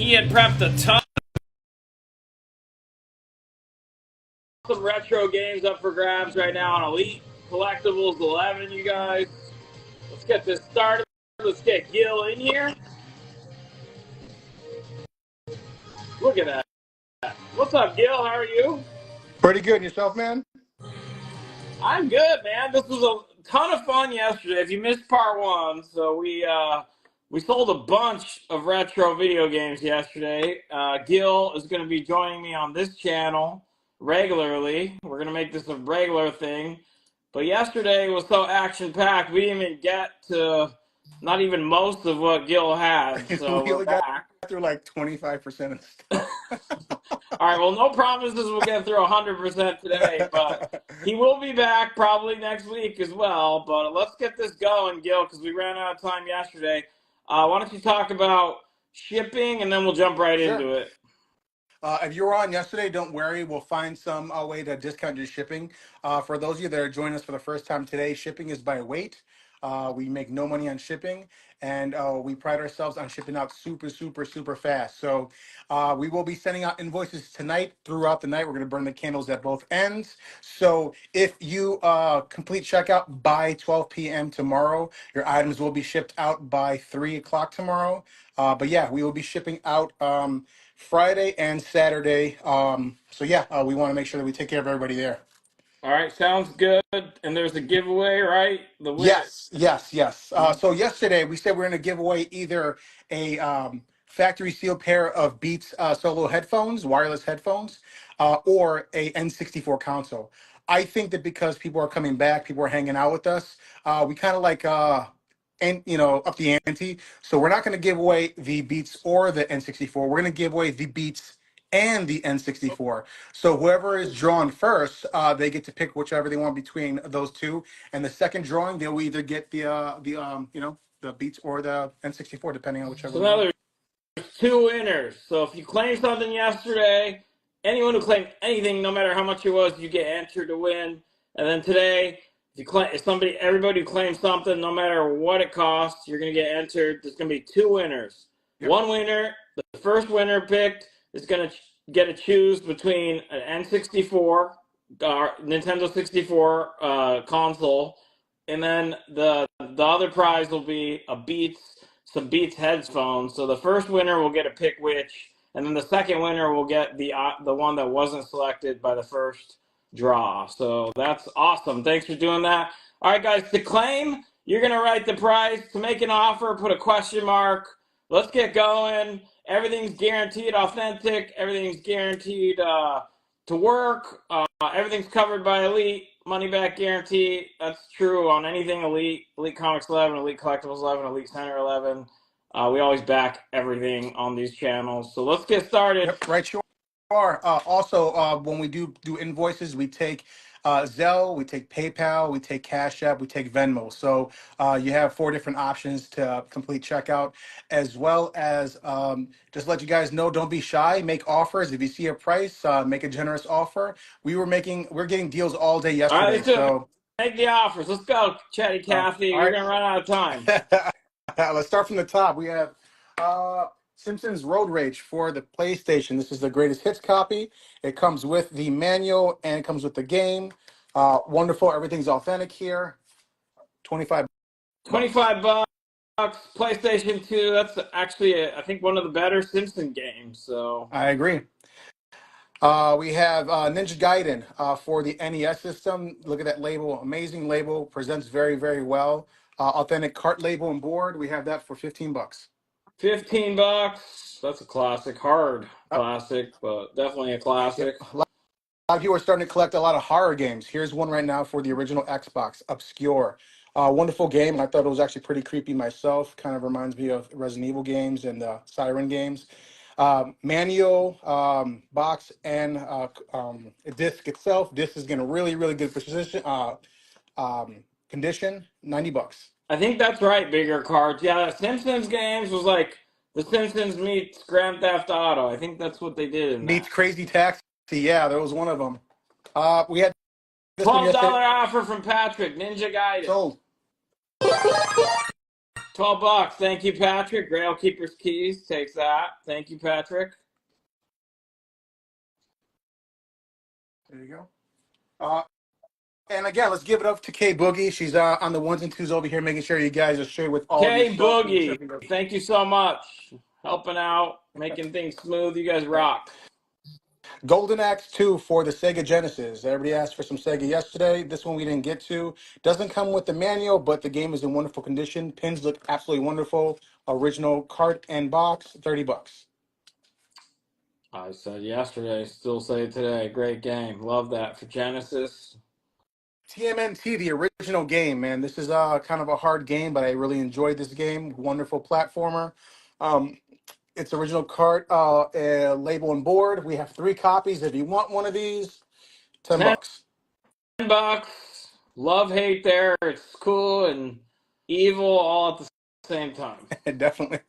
He had prepped a ton of retro games up for grabs right now on Elite Collectibles 11, you guys. Let's get this started. Let's get Gil in here. Look at that. What's up, Gil? How are you? Pretty good. And yourself, man? I'm good, man. This was a ton of fun yesterday. If you missed part one, so we sold a bunch of retro video games yesterday. Gil is going to be joining me on this channel regularly. We're going to make this a regular thing. But yesterday was so action-packed, we didn't even get to not even most of what Gil had. So We we're only got back. through like 25% of stuff. All right, well, no promises we'll get through 100% today, but he will be back probably next week as well. But let's get this going, Gil, because we ran out of time yesterday. Why don't you talk about shipping, and then we'll jump right Sure. into it. If you were on yesterday, don't worry. We'll find some way to discount your shipping. For those of you that are joining us for the first time today, shipping is by weight. We make no money on shipping, and we pride ourselves on shipping out super, super, super fast. So we will be sending out invoices tonight throughout the night. We're going to burn the candles at both ends. So if you complete checkout by 12 p.m. tomorrow, your items will be shipped out by 3 o'clock tomorrow. But yeah, we will be shipping out Friday and Saturday. So yeah, we want to make sure that we take care of everybody there. All right, sounds good. And there's a giveaway, right? The win. Yes, yes, yes. So yesterday we said we're going to give away either a factory sealed pair of Beats Solo headphones, wireless headphones, or a N64 console. I think that because people are coming back, people are hanging out with us, we kind of like and up the ante. So we're not going to give away the Beats or the N64. We're going to give away the Beats and the N64. So whoever is drawn first, they get to pick whichever they want between those two. And the second drawing, they'll either get the Beats or the N64, depending on whichever So we now want. there's two winners. So if you claimed something yesterday, anyone who claimed anything, no matter how much it was, you get entered to win. And then today, everybody who claims something, no matter what it costs, you're gonna get entered. There's gonna be two winners. Yep. One winner, the first winner picked, is gonna get to choose between an N64, Nintendo 64 console, and then the other prize will be some Beats headphones. So the first winner will get to pick which, and then the second winner will get the one that wasn't selected by the first draw. So that's awesome. Thanks for doing that. All right, guys, to claim, you're going to write the price. To make an offer, put a question mark. Let's get going. Everything's guaranteed authentic. Everything's guaranteed to work. Everything's covered by Elite. Money back guarantee. That's true on anything Elite. Elite Comics 11, Elite Collectibles 11, Elite Center 11. We always back everything on these channels. So let's get started. Yep, right, you are. Also, when we do invoices, we take Zelle, we take PayPal, we take Cash App, we take Venmo. So you have 4 different options to complete checkout, as well as just let you guys know, don't be shy, make offers. If you see a price, make a generous offer. We're getting deals all day All right, yesterday. let's do it. So Make the offers. Let's go, Chatty Cathy. all We're right, going to run out of time. let's start from the top. We have Simpsons Road Rage for the PlayStation. This is the greatest hits copy. It comes with the manual and it comes with the game. Wonderful. Everything's authentic here. 25 bucks. 25 bucks. PlayStation 2. That's actually, I think, one of the better Simpson games. So I agree. We have Ninja Gaiden for the NES system. Look at that label. Amazing label. Presents very, very well. Authentic cart label and board. We have that for 15 bucks. 15 bucks. That's a classic. Hard classic, but definitely a classic. Yep. A lot of people are starting to collect a lot of horror games. Here's one right now for the original Xbox, Obscure. Wonderful game. I thought it was actually pretty creepy myself. Kind of reminds me of Resident Evil games and the Siren games. Manual, box, and disc itself. Disc is in a really, really good position. Condition, 90 bucks. I think that's right, bigger cards. Yeah, Simpsons games was like The Simpsons meets Grand Theft Auto. I think that's what they did in Meets that. Crazy Taxi. Yeah, there was one of them. We had this one $12 yesterday. offer from Patrick. Ninja Gaiden. Sold. $12. Thank you, Patrick. Grail Keeper's Keys takes that. Thank you, Patrick. There you go. And again, let's give it up to K Boogie. She's on the ones and twos over here, making sure you guys are straight with all of your K stuff. Boogie, thank you so much. Helping out, making things smooth. You guys rock. Golden Axe 2 for the Sega Genesis. Everybody asked for some Sega yesterday. This one we didn't get to. Doesn't come with the manual, but the game is in wonderful condition. Pins look absolutely wonderful. Original cart and box, $30. I said yesterday, still say today. Great game. Love that for Genesis. TMNT, the original game, man. This is kind of a hard game, but I really enjoyed this game. Wonderful platformer. Its original cart, label and board. We have 3 copies. If you want one of these, $10. $10. Love, hate there. It's cool and evil all at the same time. Definitely.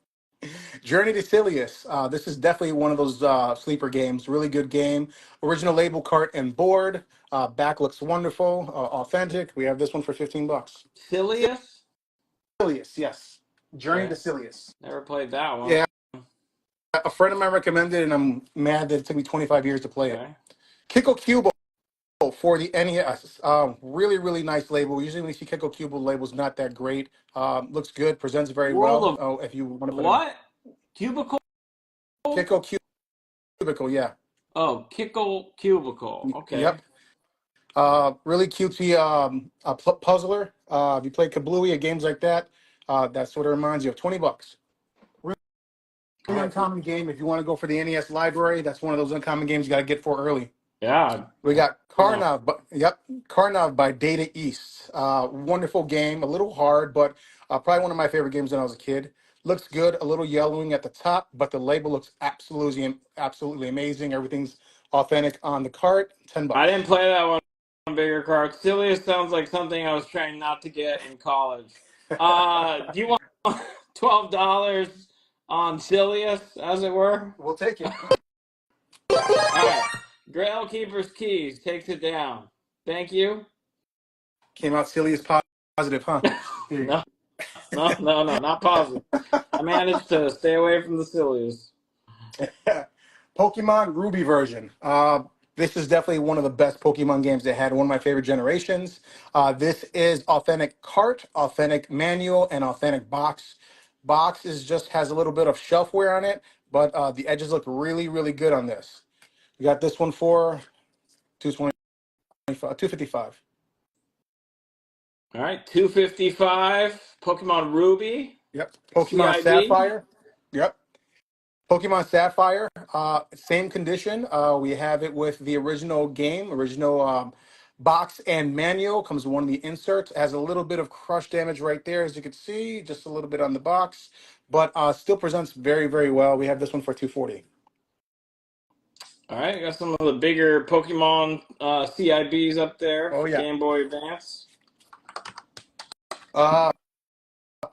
Journey to Silius. This is definitely one of those sleeper games. Really good game. Original label, cart, and board. Back looks wonderful, authentic. We have this one for $15. Silius? Silius, yes. Journey Okay. to Silius. Never played that one. Yeah. A friend of mine recommended it, and I'm mad that it took me 25 years to play it. Kiko Cubo for the NES. Really, really nice label. Usually when you see Kiko Cubo labels, not that great. Looks good, presents very World well. of If you want to put what? Cubicle? Kiko Cubicle, yeah. Oh, Kickle Cubicle. Okay. Yep. Really cutesy puzzler. If you play Kablooey or games like that, that's what it reminds you of. $20. Really uncommon game. If you want to go for the NES library, that's one of those uncommon games you got to get for early. Yeah. We got Karnov, Karnov by Data East. Wonderful game, a little hard, but probably one of my favorite games when I was a kid. Looks good, a little yellowing at the top, but the label looks absolutely amazing. Everything's authentic on the cart. $10. I didn't play that one on bigger cards. Silius sounds like something I was trying not to get in college. Do you want $12 on Silius, as it were? We'll take it. All right. Grail Keeper's Keys takes it down. Thank you. Came out Silius positive, huh? No, not positive. I managed to stay away from the Silius. Pokemon Ruby version. This is definitely one of the best Pokemon games they had. One of my favorite generations. This is authentic cart, authentic manual, and authentic box. Box has a little bit of shelf wear on it, but the edges look really, really good on this. We got this one for $255. All right, $255. Pokemon Ruby. Yep. Pokemon CIB. Sapphire. Yep. Pokemon Sapphire, same condition. We have it with the original game, original box and manual. Comes with one of the inserts. Has a little bit of crush damage right there, as you can see, just a little bit on the box, but still presents very, very well. We have this one for $240. All right, got some of the bigger Pokemon CIBs up there. Oh, yeah. Game Boy Advance.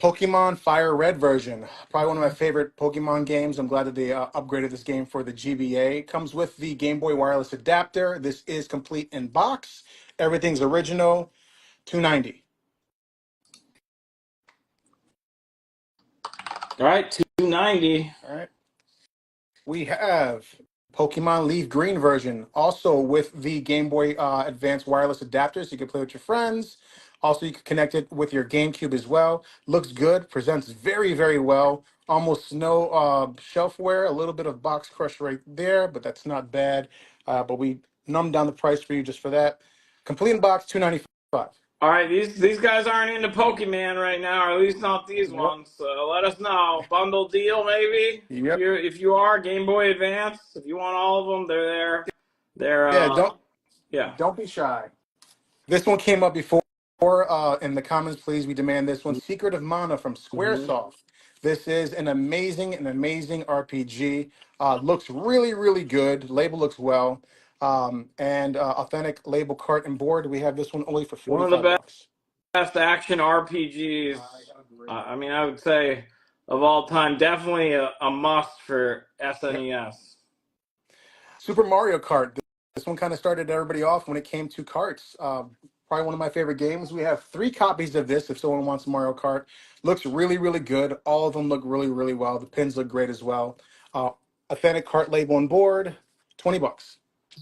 Pokemon Fire Red version. Probably one of my favorite Pokemon games. I'm glad that they upgraded this game for the GBA. Comes with the Game Boy wireless adapter. This is complete in box. Everything's original. $290. All right, $290. All right. We have Pokemon Leaf Green version, also with the Game Boy Advance wireless adapter, so you can play with your friends. Also, you can connect it with your GameCube as well. Looks good, presents very, very well. Almost no shelf wear, a little bit of box crush right there, but that's not bad. But we numbed down the price for you just for that. Complete in box, $295. All right, these guys aren't into Pokemon right now, or at least not these ones. So let us know. Bundle deal, maybe. Yep. If you are Game Boy Advance, if you want all of them, they're there. Don't be shy. This one came up before. In the comments, please, we demand this one. Secret of Mana from Squaresoft. This is an amazing RPG. Looks really, really good. Label looks well. And authentic label cart and board. We have this one only for $45. One of the best action RPGs. I mean, I would say of all time, definitely a must for SNES. Super Mario Kart. This one kind of started everybody off when it came to carts. Probably one of my favorite games. We have 3 copies of this if someone wants Mario Kart. Looks really, really good. All of them look really, really well. The pins look great as well. Uh, authentic cart label on board, $20. All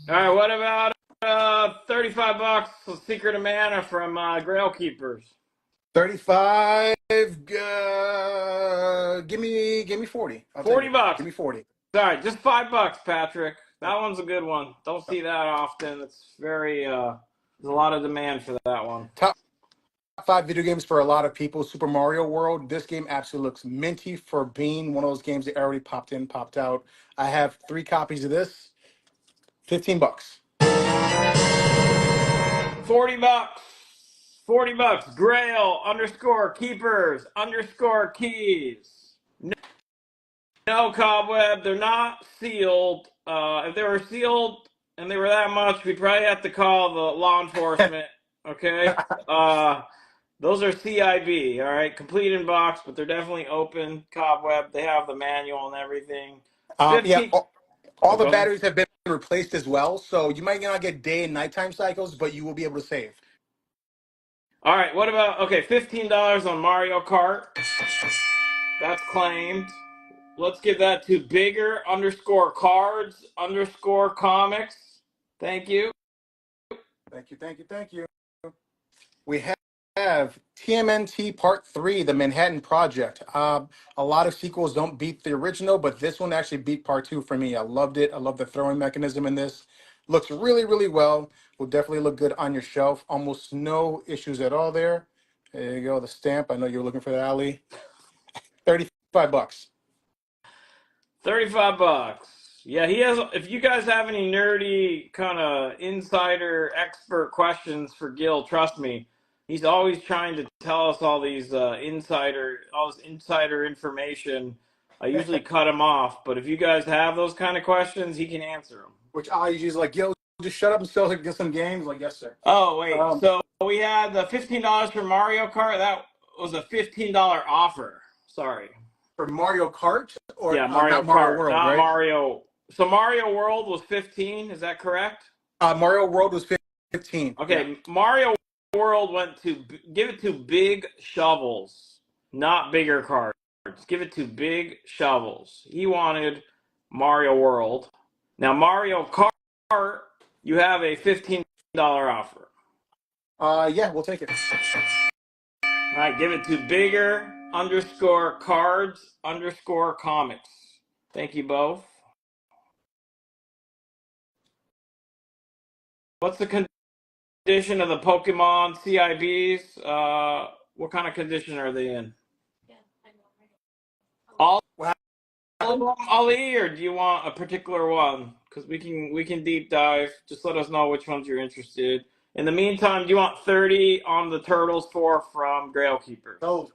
right, what about $35? Secret of Mana from Grail Keepers. 35. Give me 40. I'll take 40 it. bucks. Give me 40. Sorry, just $5, Patrick. That one's a good one. Don't see that often. It's very there's a lot of demand for that one. Top 5 video games for a lot of people. Super Mario World. This game absolutely looks minty for being one of those games that already popped in, popped out. I have 3 copies of this. $15. 40 bucks. 40 bucks. Grail underscore keepers underscore keys. No cobweb. They're not sealed. If they were sealed and they were that much, we'd probably have to call the law enforcement. Okay. Those are CIB. All right, complete in box, but they're definitely open. Cobweb. They have the manual and everything. Yeah, 15. all the Go ahead. batteries have been replaced as well, so you might not get day and nighttime cycles, but you will be able to save. All right. What about $15 on Mario Kart? That's claimed. Let's give that to bigger underscore cards underscore comics. Thank you. Thank you. We have TMNT Part 3, The Manhattan Project. A lot of sequels don't beat the original, but this one actually beat Part 2 for me. I loved it. I love the throwing mechanism in this. Looks really, really well. Will definitely look good on your shelf. Almost no issues at all there. There you go, the stamp. I know you're looking for that, Ali. $35. 35 bucks. Yeah, he has. If you guys have any nerdy kind of insider expert questions for Gil, trust me, he's always trying to tell us all these all this insider information. I usually cut him off, but if you guys have those kind of questions, he can answer them. Which Ali usually like, yo, just shut up and sell get some games. Like, yes, sir. Oh wait, so we had the $15 for Mario Kart. That was a $15 offer. Sorry. For Mario Kart or Yeah, Mario not Kart, Mario World, not right? Mario. So Mario World was 15. Is that correct? Mario World was 15. Okay, Yeah. Mario World went to give it to Big Shovels, not bigger cards. Give it to Big Shovels. He wanted Mario World. Now Mario Kart, you have a $15 offer. Yeah, we'll take it. All right, give it to bigger underscore cards underscore comics. Thank you both. What's the condition of the Pokemon CIBs? What kind of condition are they in? All of them, Ali, or do you want a particular one? Because we can deep dive. Just let us know which ones you're interested. In the meantime, do you want 30 on the Turtles 4 from Grail Keeper? Sold.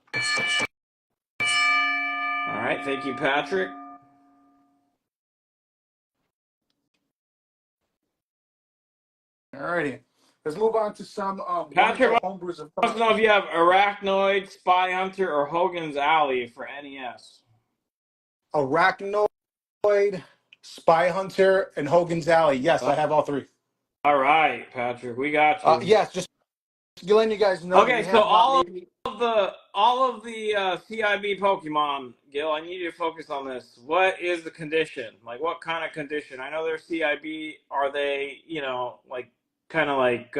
All right, thank you, Patrick. Alrighty. Let's move on to some Patrick homebrews of wants to know if you have Arachnoid, Spy Hunter, or Hogan's Alley for NES. Arachnoid, Spy Hunter, and Hogan's Alley. Yes, I have all 3. All right, Patrick, we got you. Yes, just letting you guys know. Okay, so all of the CIB Pokemon, Gil, I need you to focus on this. What is the condition? Like, what kind of condition? I know they're CIB. Are they, like kind of like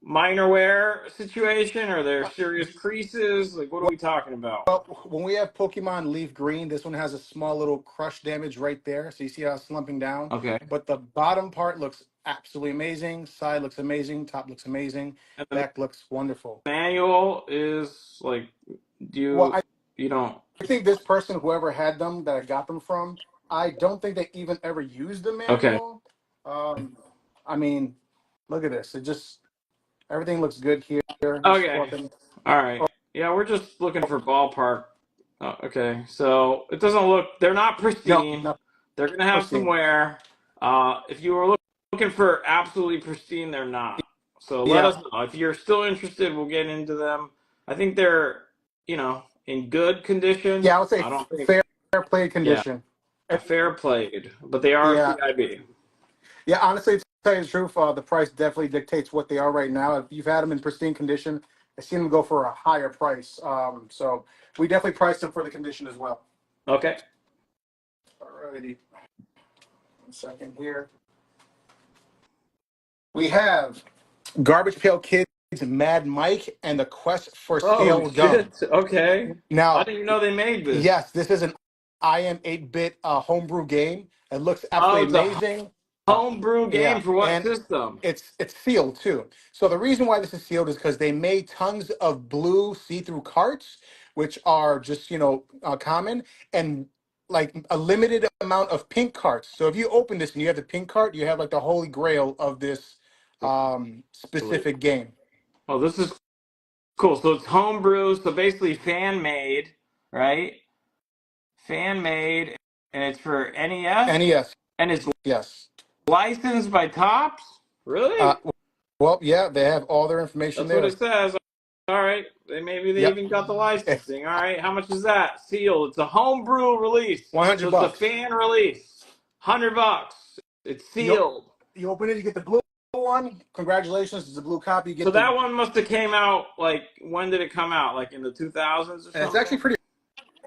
minor wear situation? Are there serious creases? Like, what are we talking about? Well, when we have Pokemon Leaf Green, this one has a small little crush damage right there. So you see how it's slumping down? Okay. But the bottom part looks absolutely amazing. Side looks amazing. Top looks amazing. Back looks wonderful. Manual is like, you don't. I think this person, whoever had them that I got them from, I don't think they even ever used the manual. Okay. I mean, look at this. Everything looks good here. Okay. All right. Yeah, we're just looking for ballpark. Oh, okay. So it doesn't look, they're not pristine. No, they're going to have some wear. If you were looking for absolutely pristine, they're not. So let us know. If you're still interested, we'll get into them. I think they're, in good condition. Yeah, I would say fair play condition. Yeah, fair played, but they are CIB. Yeah, honestly, it's tell you the truth, the price definitely dictates what they are right now. If you've had them in pristine condition, I've seen them go for a higher price. So we definitely priced them for the condition as well. Okay. Alrighty, 1 second here. We have Garbage Pail Kids, Mad Mike, and the Quest for Oh Stale Gum. shit. Okay. I Now, didn't even know they made this. yes, this is an IM 8-bit homebrew game. It looks Oh, absolutely it's a amazing. homebrew Yeah, game for what and system? it's sealed too. So the reason why this is sealed is because they made tons of blue see-through carts, which are just common, and like a limited amount of pink carts. So if you open this and you have the pink cart, you have like the holy grail of this specific game. Oh, this is cool. So it's homebrew, so basically fan made, right? Fan made, and it's for NES, NES, and it's yes. licensed by Tops. Uh, Really? well, yeah, they have all their information That's what there. it says. All right. Maybe they Yep, even got the licensing. All right. How much is that? Sealed. It's a homebrew release. 100 So it's a bucks. fan release. $100. It's You, sealed. you open it, you get the blue one. Congratulations, it's a blue copy. You So get the, that one must have came out like when did it come out? Like in the 2000s or and it's actually something? pretty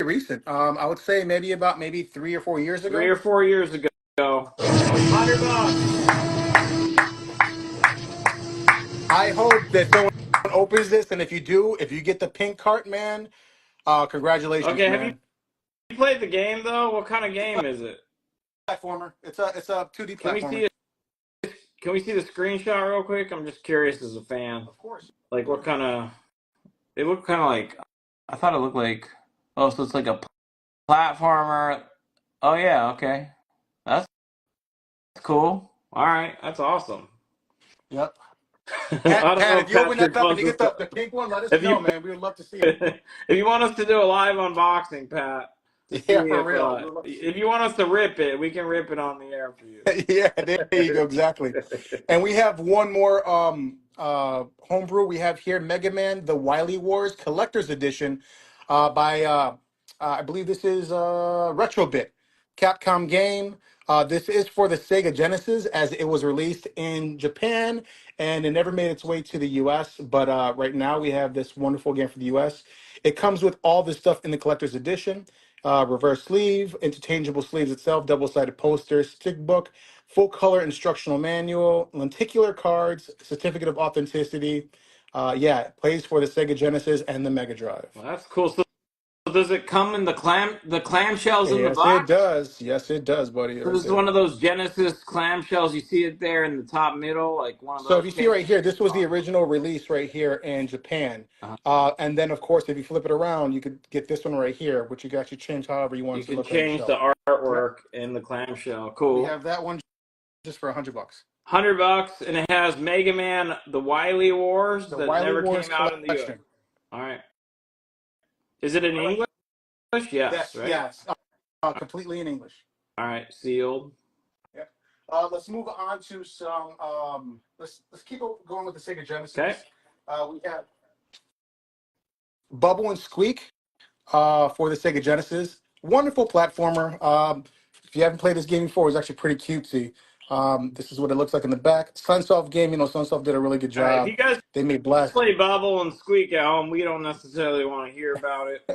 recent. I would say maybe 3 or 4 years 3 or ago. 4 years ago. $100. I hope that someone opens this, and if you do, if you get the pink cart, man, congratulations, Okay. Have you man. played the game though? What kind of game is it? Platformer. It's a 2D Can we platformer. see it? Can we see the screenshot real quick? I'm just curious as a fan. Of course. Like what kind of? It looked kind of like. I thought it looked like. Oh, so it's like a platformer. Oh yeah. Okay. That's cool. All right. That's awesome. Yep. I Pat, don't Pat, know if if you open that Patrick up and wants you us get to. the pink one, let us If know, you man. We would love to see it. if you want us to do a live unboxing, Pat, to see Yeah, for real. We would love to see if you want us to rip it, we can rip it on the air for you. it. Yeah, there you go, exactly. And we have one more homebrew. We have here Mega Man: The Wily Wars Collector's Edition by I believe this is Retrobit, Capcom game. This is for the Sega Genesis as it was released in Japan and it never made its way to the US. But right now we have this wonderful game for the US. It comes with all the stuff in the collector's edition. Reverse sleeve, interchangeable sleeves itself, double-sided poster, stick book, full color instructional manual, lenticular cards, certificate of authenticity. Yeah, it plays for the Sega Genesis and the Mega Drive. Well, that's cool. So does it come in the clamshells in the Yes, it box? does. Yes, it does, buddy, So right this is there. one of those Genesis clamshells. You see it there in the top middle, like one of So if those you see right cases. here, this was the original release right here in Japan. Uh, And then, of course, if you flip it around, you could get this one right here, which you can actually change however you want you it to can look on the change the shelf. Yep. artwork in the clamshell. We Cool. have that one just for 100 bucks. $100, and it has Mega Man: The Wily Wars The that Wily never Wars came out in the U.S. collection. All right. Is it in All right. English? Yes, Yes, right? yes. Completely in English. All right, sealed. Yep. Let's move on to some. Let's keep going with the Sega Genesis. Okay. We have Bubble and Squeak for the Sega Genesis. Wonderful platformer. If you haven't played this game before, it's actually pretty cutesy. This is what it looks like in the back. Sunsoft game, Sunsoft did a really good All right. If you job. guys They made blast. play Bubble and Squeak at home, we don't necessarily want to hear about it.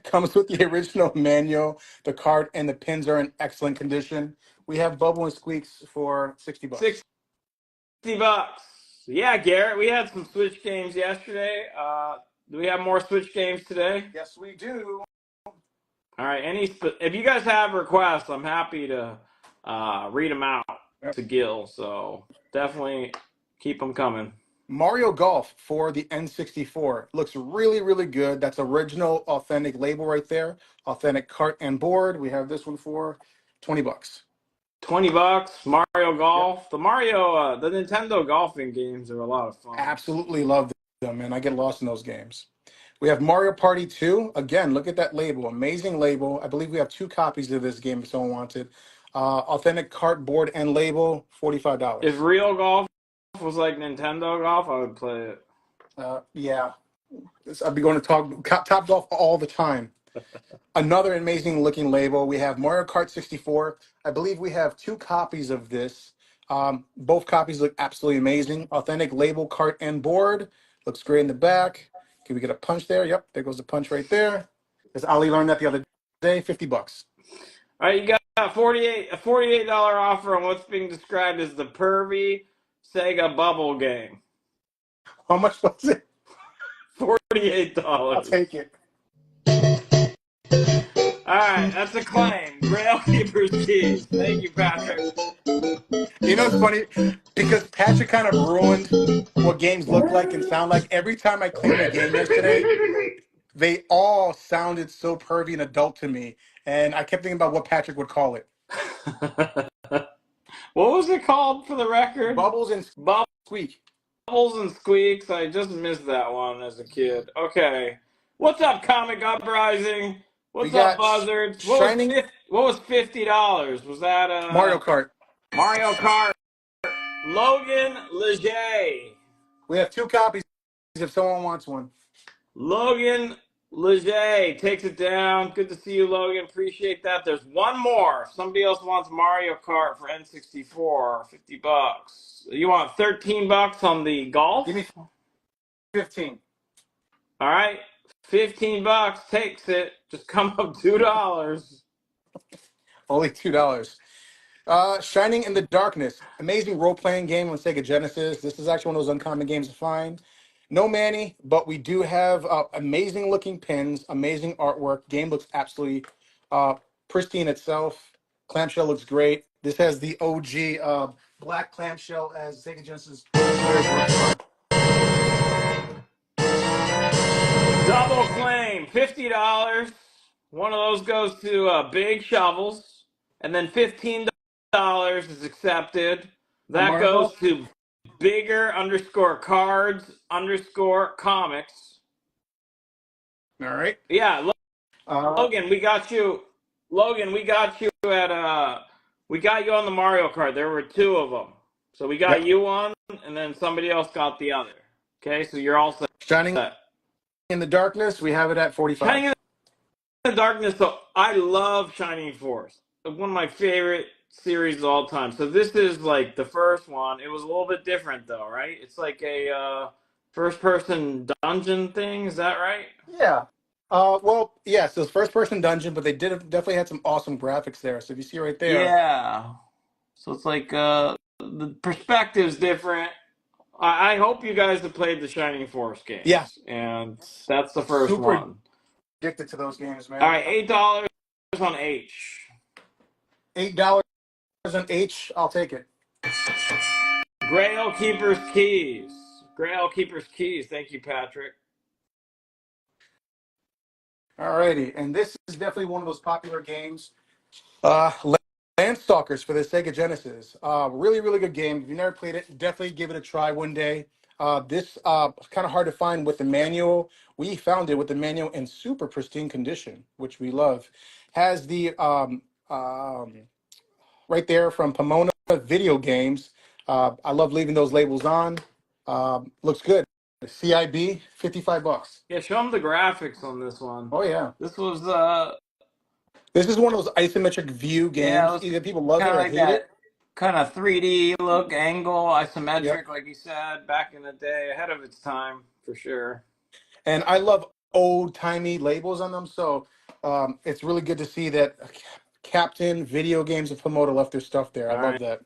Comes with the original manual. The card and the pins are in excellent condition. We have Bubble and Squeaks for 60 bucks. $60. Yeah, Garrett, we had some Switch games yesterday. Do we have more Switch games today? Yes, we do. All right. If you guys have requests, I'm happy to read them out Yep. to Gil. So definitely keep them coming. Mario Golf for the N64 looks really, really good. That's original, authentic label right there. Authentic cart and board. We have this one for 20 bucks. $20. Mario Golf. Yep. The Nintendo golfing games are a lot of fun. Absolutely love them, man. I get lost in those games. We have Mario Party 2. Again, look at that label. Amazing label. I believe we have 2 copies of this game if someone wanted. Authentic cart, board, and label, $45. If real golf was like Nintendo golf, I would play it. Yeah. I'd be going to Top Golf all the time. Another amazing looking label. We have Mario Kart 64. I believe we have 2 copies of this. Both copies look absolutely amazing. Authentic label, cart, and board. Looks great in the back. Can we get a punch there? Yep, there goes the punch right there. Because Ali learned that the other day, 50 bucks. All right, you got a $48 offer on what's being described as the pervy Sega bubble game. How much was it? $48. I'll take it. All right, that's a claim. Grail Keeper's Keys. Thank you, Patrick. You know, it's funny because Patrick kind of ruined what games look like and sound like. Every time I claimed a game yesterday, they all sounded so pervy and adult to me. And I kept thinking about what Patrick would call it. What was it called for the record? Bubbles and Squeak. Bubbles and Squeaks. I just missed that one as a kid. Okay. What's up, Comic Uprising? We What's up, got Buzzards? Shining What was $50? Was that Mario Kart. Mario Kart? Logan Leger. We have 2 copies if someone wants one. Logan Leger takes it down. Good to see you, Logan. Appreciate that. There's one more. If somebody else wants Mario Kart for N64, 50 bucks. You want 13 bucks on the golf? Give me 15. All right. 15 bucks takes it. Just come up $2. Only $2. Shining in the Darkness. Amazing role-playing game on Sega Genesis. This is actually one of those uncommon games to find. No Manny, but we do have amazing looking pins, amazing artwork. Game looks absolutely pristine itself. Clamshell looks great. This has the OG black clamshell as Sega Genesis players work hard. Double claim, $50. One of those goes to Big Shovels, and then $15 is accepted. That goes to bigger underscore cards underscore comics. All right. Yeah, Logan, we got you. Logan, we got you at we got you on the Mario Kart. There were 2 of them, so we got you one, and then somebody else got the other. Okay, so you're all set. Shining in the Darkness, we have it at 45. Shining in the Darkness, so I love Shining Force. One of my favorite series of all time. So this is like the first one. It was a little bit different though, right? It's like a first-person dungeon thing. Is that right? Yeah. Well, yes, it was first person dungeon, but they definitely had some awesome graphics there. So if you see right there, Yeah. So it's like the perspective's different. I hope you guys have played the Shining Force games. Yeah. And that's the first super one. addicted to those games, man. All right, $8 on H. $8 on H, I'll take it. Grail Keeper's Keys. Grail Keeper's Keys. Thank you, Patrick. Alrighty, and this is definitely one of those popular games. Landstalkers for the Sega Genesis. Really, really good game. If you've never played it, definitely give it a try one day. This kind of hard to find with the manual. We found it with the manual in super pristine condition, which we love. Has the right there from Pomona Video Games. I love leaving those labels on. Looks good. CIB, 55 bucks. Yeah, show them the graphics on this one. Oh yeah. This was This is one of those isometric view games. Yeah, either people love it kind or of like hate that it. kind of 3D look, angle, isometric, Yep. like you said, back in the day, ahead of its time for sure. And I love old timey labels on them, so it's really good to see that Captain Video Games of Pomona left their stuff there. I love that.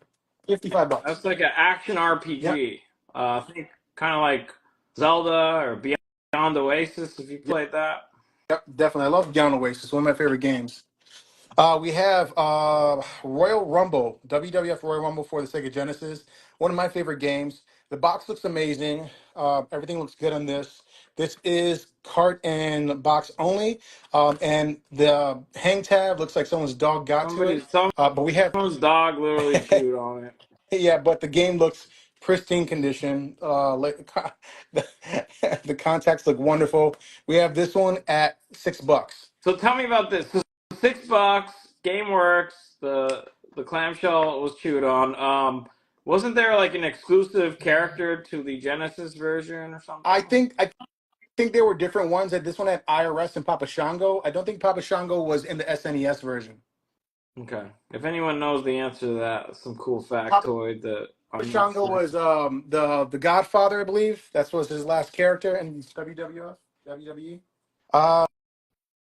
55 bucks. That's like an action RPG. I think kind of like Zelda or Beyond Oasis, if you played that. Yep, definitely. I love Beyond Oasis, one of my favorite games. We have Royal Rumble, WWF Royal Rumble for the Sega Genesis. One of my favorite games. The box looks amazing. Everything looks good on this. This is cart and box only. And the hang tab looks like someone's dog got to it. But we have someone's dog literally chewed on it. Yeah, but the game looks pristine condition. The contacts look wonderful. We have this one at $6. So tell me about this. So $6, game works. The clamshell was chewed on. Wasn't there like an exclusive character to the Genesis version or something? I think there were different ones. That this one had IRS and Papa Shango. I don't think Papa Shango was in the SNES version. Okay. If anyone knows the answer to that, some cool Papa factoid that I'm Shango missing. was the Godfather, I believe. That was his last character in WWF, WWE.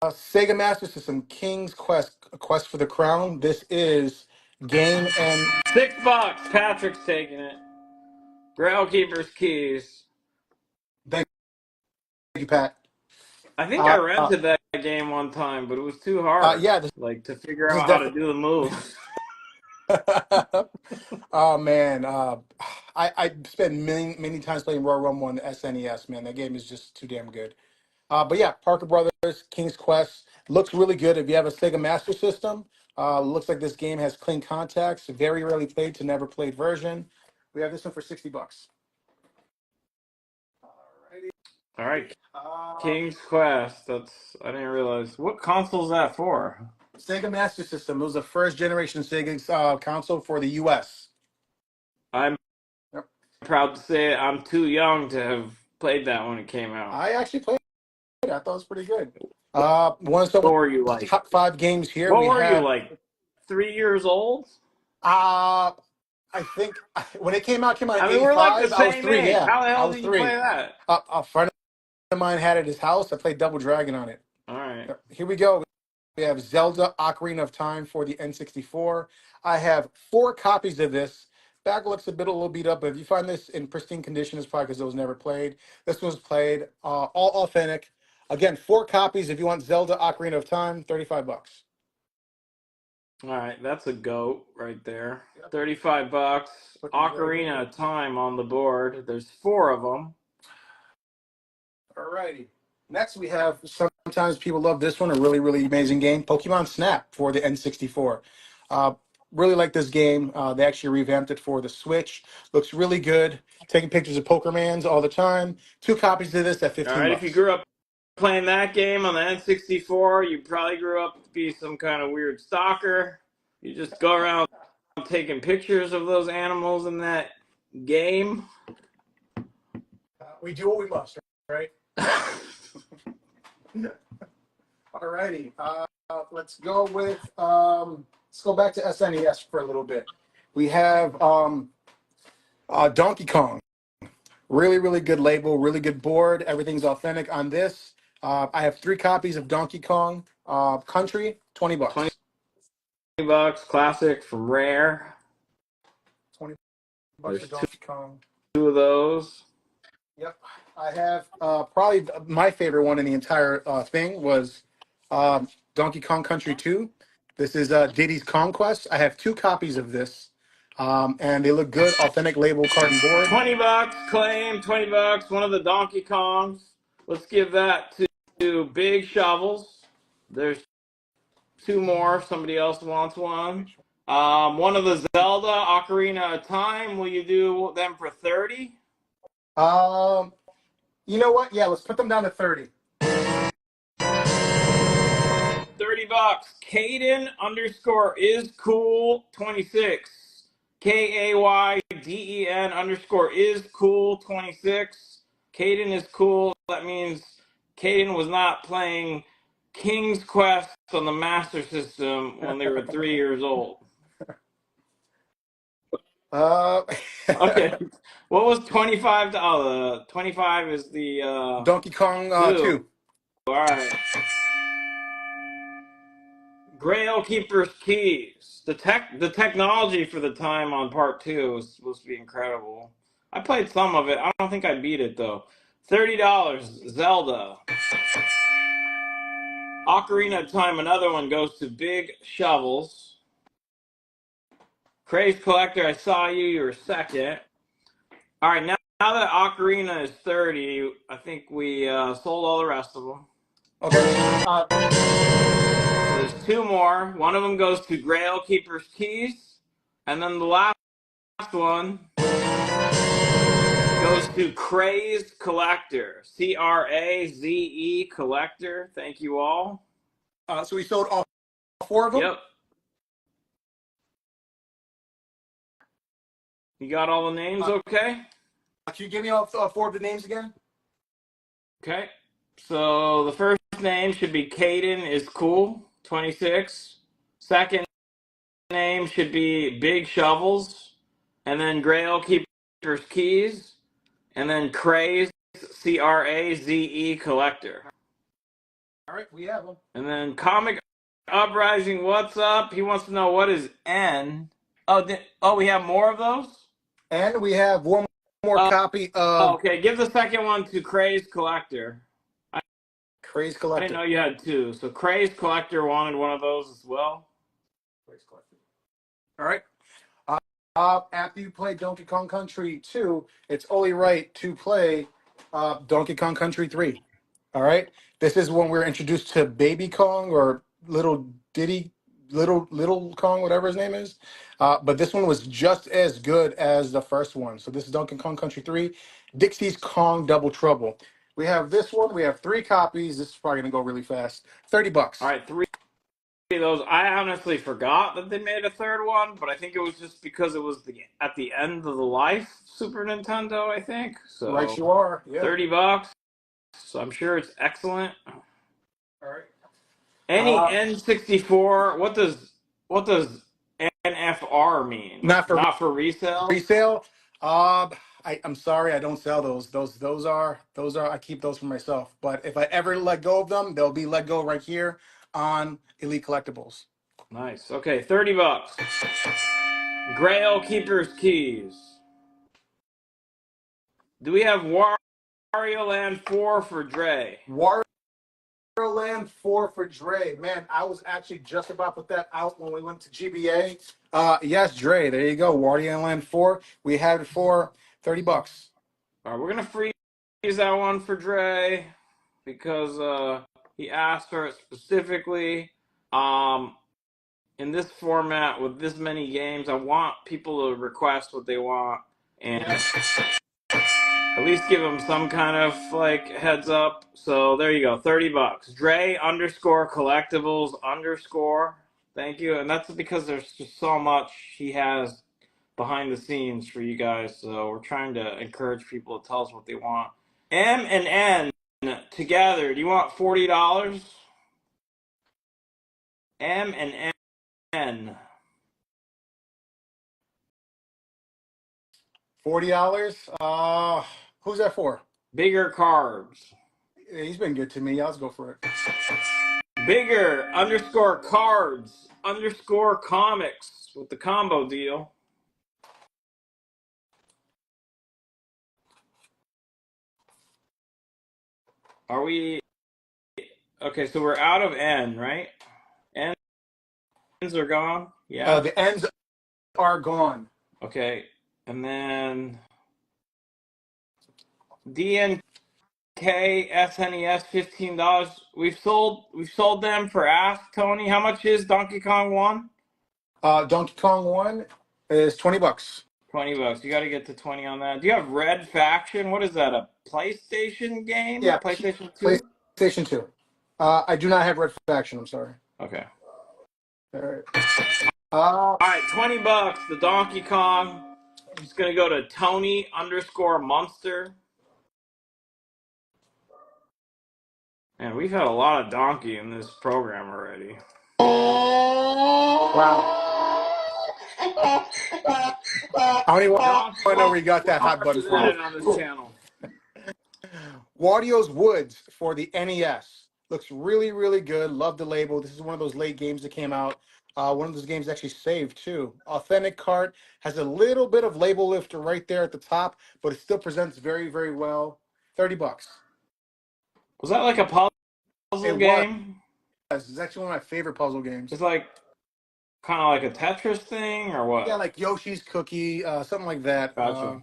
Sega Master System, King's Quest, Quest for the Crown. This is game and $6. Patrick's taking it. Grailkeeper's Keys. thank you, Pat. I think I Uh, rented that game one time, but it was too hard, yeah, this like to figure is out how to definitely. do the moves. Oh man, I spent many times playing Royal Rumble on the SNES. Man, that game is just too damn good. But yeah, Parker Brothers, King's Quest looks really good. If you have a Sega Master System, looks like this game has clean contacts. Very rarely played to never played version. We have this one for $60. Alrighty. All right, Uh, King's Quest. I didn't realize. What console's that for? Sega Master System. It was the first generation Sega console for the U.S. I'm Yep. proud to say I'm too young to have played that when it came out. I actually played it. I thought it was pretty good. What Want to start what with were you like? top five games here? What We were you have. like? 3 years old? Uh, I think when it came out in I mean, we're like the '85. I was same three. age. Yeah, How the I hell was did you play three. that? A friend of mine had it at his house. I played Double Dragon on it. All right. Yep. Here we go. We have Zelda Ocarina of Time for the N64. I have 4 copies of this. Back looks a little beat up, but if you find this in pristine condition, it's probably because it was never played. This was played, all authentic. Again, 4 copies. If you want Zelda Ocarina of Time, $35. All right, that's a goat right there. Yep. $35. Put these right Ocarina here. of Time on the board. There's 4 of them. Alrighty. Next, we have sometimes people love this one, a really, really amazing game, Pokemon Snap for the N64. Uh, really like this game. They actually revamped it for the Switch. Looks really good. Taking pictures of Pokémons all the time. 2 copies of this at All 15 right, if you bucks. grew up playing that game on the N64, you probably grew up to be some kind of weird stalker. You just go around taking pictures of those animals in that game. We do what we must, right? Alrighty. Let's go with let's go back to SNES for a little bit. We have Donkey Kong. Really, really good label, really good board. Everything's authentic on this. I have 3 copies of Donkey Kong Country, 20 20 bucks. bucks, classic from Rare. 20 bucks for There's Donkey Kong. 2 of those. Yep. I have probably my favorite one in the entire thing was Donkey Kong Country 2. This is Diddy's Conquest. I have 2 copies of this, and they look good. Authentic label, carton board. 20 bucks, claim, 20 bucks, one of the Donkey Kongs. Let's give that to Big Shovels. There's 2 more if somebody else wants one. One of the Zelda Ocarina of Time. Will you do them for 30? You know what? Yeah, let's put them down to 30. 30 bucks. Caden underscore is cool 26. KAYDEN underscore is cool 26. Caden is cool. That means Caden was not playing King's Quest on the Master System when they were 3 years old. Uh, Okay. What was 25? 25 is the Donkey Kong 2. 2. All right. Grail Keeper's Keys. The technology for the time on part 2 was supposed to be incredible. I played some of it. I don't think I beat it though. $30. Zelda. Ocarina of Time, another one goes to Big Shovels. Crazed Collector, I saw you. You were second. All right, now that Ocarina is 30, I think we sold all the rest of them. Okay. So there's 2 more. One of them goes to Grail Keeper's Keys. And then the last one goes to Crazed Collector. CRAZE Collector. Thank you all. So we sold all 4 of them? Yep. You got all the names okay? Can you give me all 4 of the names again? Okay. So the first name should be Caden is cool, 26. Second name should be Big Shovels, and then Grail Keeper's Keys, and then Craze, Craze Collector. All right, we have them. And then Comic Uprising, what's up? He wants to know what is N. Oh, we have more of those? And we have one more copy of Okay, give the second one to Craze Collector. Craze I Collector. didn't know you had two. So Craze Collector wanted one of those as well. Craze Collector. All right. After you play Donkey Kong Country 2, it's only right to play Donkey Kong Country 3. All right. This is when we're introduced to Baby Kong or Little Diddy, Little Kong, whatever his name is. But this one was just as good as the first one. So this is Donkey Kong Country 3, Dixie's Kong Double Trouble. We have this one. We have 3 copies. This is probably gonna go really fast. $30. All right, 3 of those. I honestly forgot that they made a third one, but I think it was just because it was at the end of the life Super Nintendo, I think. So Right, you are. Yeah. $30. So I'm sure it's excellent. All right. Any N64? What does NFR mean? Not for resale. Resale. I'm sorry, I don't sell those. Those are I keep those for myself. But if I ever let go of them, they'll be let go right here on Elite Collectibles. Nice. Okay, $30. Grail Keeper's Keys. Do we have Wario Land 4 for Dre? Wario Land 4 for Dre. Man, I was actually just about to put that out when we went to GBA. Yes, Dre. There you go. Wario Land 4. We have it for $30. All right, we're gonna freeze that one for Dre because he asked for it specifically. In this format with this many games, I want people to request what they want and at least give them some kind of like heads up. So there you go, $30. Dre _ collectibles _ Thank you, and that's because there's just so much he has behind the scenes for you guys. So we're trying to encourage people to tell us what they want. M and N together. Do you want $40? M and N. $40. Who's that for? Bigger cards. He's been good to me. Let's go for it. Bigger _ cards _ comics with the combo deal. Are we okay? So we're out of N, right? N's are gone. Yeah. The ends are gone. Okay, and then DNK SNES $15. We've sold them for Ask Tony. How much is Donkey Kong 1? Donkey Kong 1 is $20. $20. You got to get to 20 on that. Do you have Red Faction? What is that? A PlayStation game? Yeah, PlayStation 2. PlayStation 2. I do not have Red Faction. I'm sorry. Okay. All right. All right, $20. The Donkey Kong. I'm just gonna go to Tony _ Munster. Man, we've had a lot of donkey in this program already. Wow. I don't even want to know where you got that hot button from. On this channel. Wario's Woods for the NES. Looks really, really good. Love the label. This is one of those late games that came out. One of those games actually saved too. Authentic cart has a little bit of label lifter right there at the top, but it still presents very, very well. $30. Was that like a puzzle game? It's actually one of my favorite puzzle games. It's like kind of like a Tetris thing or what? Yeah, like Yoshi's Cookie, something like that. Gotcha.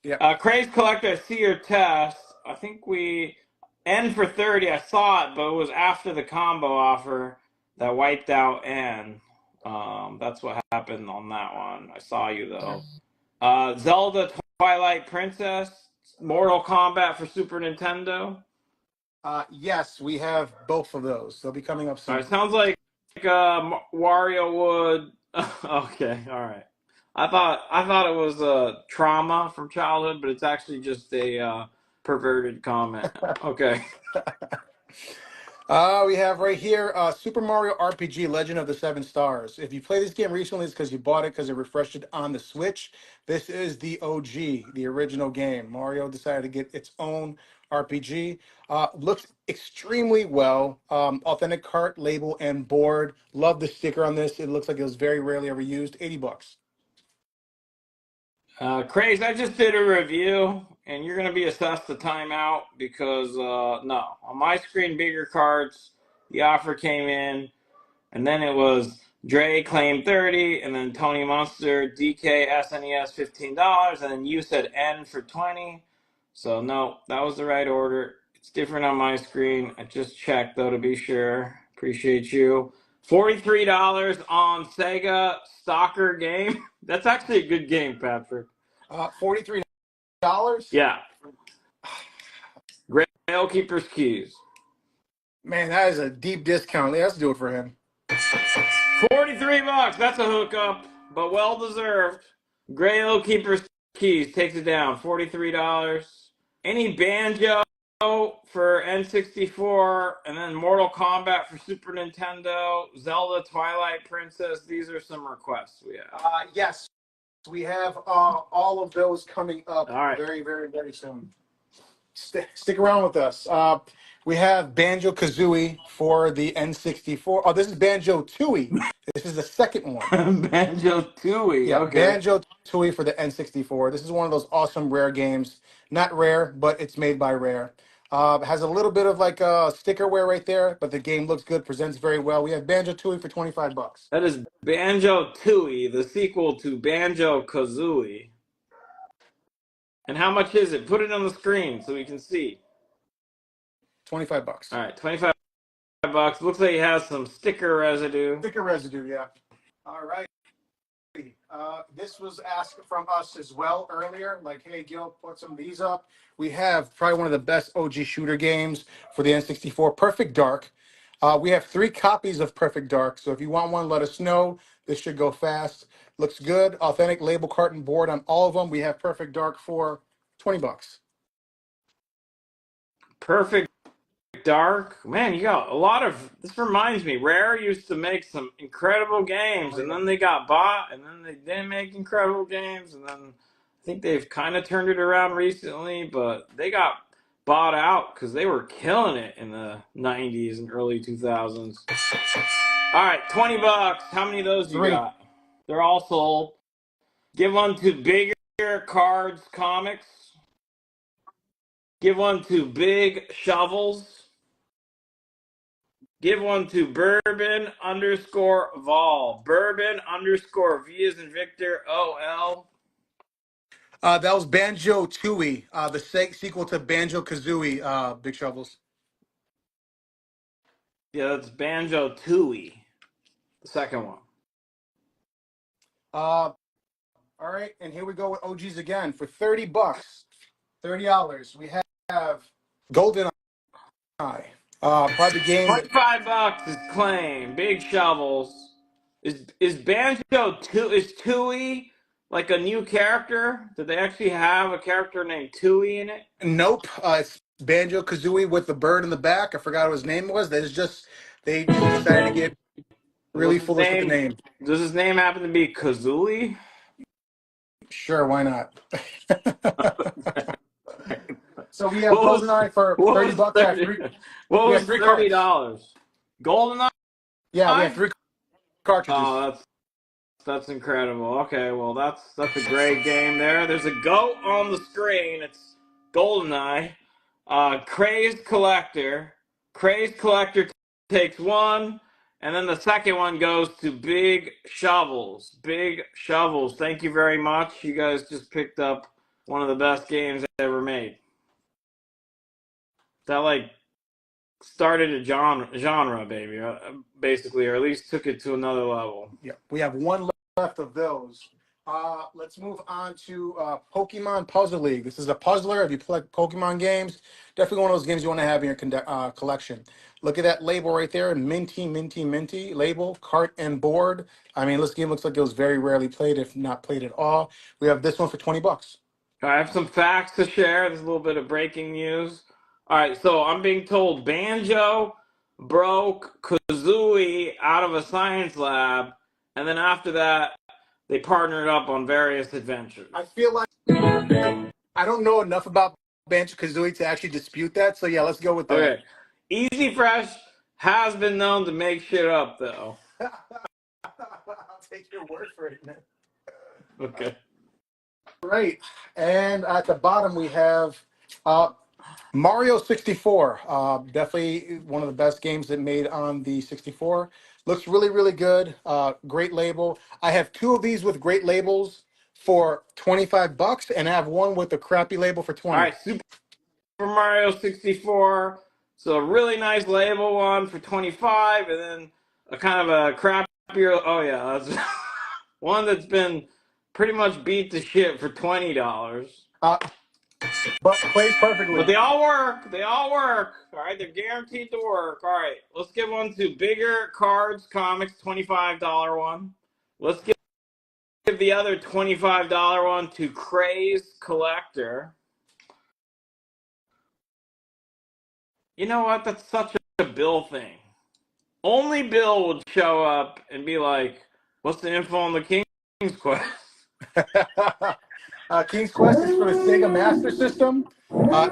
Yeah. Craze Collector, I see your test. I think we N for 30. I saw it, but it was after the combo offer that wiped out N. That's what happened on that one. I saw you though. Zelda Twilight Princess, Mortal Kombat for Super Nintendo. Yes, we have both of those. They'll be coming up soon. All right, sounds like Wario would. Okay, all right. I thought it was a trauma from childhood, but it's actually just a perverted comment. Okay. We have right here Super Mario RPG Legend of the Seven Stars. If you played this game recently, it's because you bought it because it refreshed it on the Switch. This is the OG, the original game. Mario decided to get its own RPG. Looks extremely well. Authentic cart, label, and board. Love the sticker on this. It looks like it was very rarely ever used. 80 bucks. Craze, I just did a review, and you're going to be assessed a timeout because, no, on my screen, bigger cards, the offer came in, and then it was Dre claimed 30, and then Tony Munster, DK, SNES $15, and then you said N for 20. So, no, that was the right order. It's different on my screen. I just checked, though, to be sure. Appreciate you. $43 on Sega Stalker game. That's actually a good game, Patrick. $43? Yeah. Grailkeeper's Keys. Man, that is a deep discount. Yeah, let's do it for him. 43 bucks. That's a hookup, but well deserved. Grailkeeper's Keys takes it down. $43. Any Banjo for N64, and then Mortal Kombat for Super Nintendo, Zelda Twilight Princess. These are some requests we have. Yes, we have all of those coming up All right. very, very, very soon. Stick around with us. We have Banjo Kazooie for the N64. Oh, this is Banjo Tooie. This is the second one. Banjo Tooie. Yeah, Okay. Banjo Tooie for the N64. This is one of those awesome rare games. Not rare, but it's made by Rare. Has a little bit of like sticker wear right there, but the game looks good, presents very well. We have Banjo Tooie for 25 bucks. That is Banjo Tooie, the sequel to Banjo Kazooie. And how much is it? Put it on the screen so we can see. 25 bucks. All right, 25 bucks. Looks like it has some sticker residue. Sticker residue, yeah. All right. This was asked from us as well earlier. Like, hey, Gil, put some of these up. We have probably one of the best OG shooter games for the N64, Perfect Dark. We have 3 copies of Perfect Dark. So if you want one, let us know. This should go fast. Looks good. Authentic label, cart, and board on all of them. We have Perfect Dark for 20 bucks. Perfect Dark. Man, you got a lot of. This reminds me, Rare used to make some incredible games, and then they got bought, and then they didn't make incredible games, and then I think they've kind of turned it around recently, but they got bought out because they were killing it in the 90s and early 2000s. All right, 20 bucks. How many of those you 3. got? They're all sold. Give one to Bigger Cards Comics. Give one to Big Shovels. Give one to Bourbon_Vol. Bourbon_V as in Victor OL. That was Banjo Tooie, the sequel to Banjo Kazooie, Big Shovels. Yeah, that's Banjo Tooie, the second one. All right, and here we go with OGs again for 30 bucks, $30. We have Golden Eye. Probably the game. 25 bucks is claim. Big Shovels. Is Banjo Tooie like a new character? Did they actually have a character named Tooie in it? Nope. It's Banjo Kazooie with the bird in the back. I forgot what his name was. They just decided to get really foolish with the name. Does his name happen to be Kazooie? Sure, why not? So we have GoldenEye for 30 bucks. What was $30? GoldenEye? Yeah, we have 3 cartridges. Oh, that's incredible. Okay, well that's a great game there. There's a goat on the screen. It's GoldenEye. Crazed Collector. Crazed Collector takes 1, and then the second one goes to Big Shovels. Big Shovels. Thank you very much. You guys just picked up one of the best games ever made. That like started a genre, baby, basically, or at least took it to another level. Yeah, we have 1 left of those. Let's move on to Pokemon Puzzle League. This is a puzzler. If you play Pokemon games, definitely one of those games you want to have in your collection. Look at that label right there, minty, minty, minty label, cart and board. I mean, this game looks like it was very rarely played, if not played at all. We have this one for 20 bucks. I have some facts to share. There's a little bit of breaking news. All right, so I'm being told Banjo broke Kazooie out of a science lab, and then after that, they partnered up on various adventures. I feel like I don't know enough about Banjo-Kazooie to actually dispute that. So yeah, let's go with that. Okay. Easy Fresh has been known to make shit up, though. I'll take your word for it, man. Okay. Right. And at the bottom, we have Mario 64. Definitely one of the best games that made on the 64. Looks really, really good. Great label. I have two of these with great labels for $25, and I have one with a crappy label for 20. All right, Super Mario 64. So a really nice label one for 25, and then a kind of a crappier. Oh yeah, that's one that's been pretty much beat to shit for $20. But plays perfectly. But they all work. They all work. All right, they're guaranteed to work. All right, let's give one to Bigger Cards Comics, $25 one. Let's give the other $25 one to Crazed Collector. You know what? That's such a Bill thing. Only Bill would show up and be like, "What's the info on the King's Quest?" King's Quest is for the Sega Master System.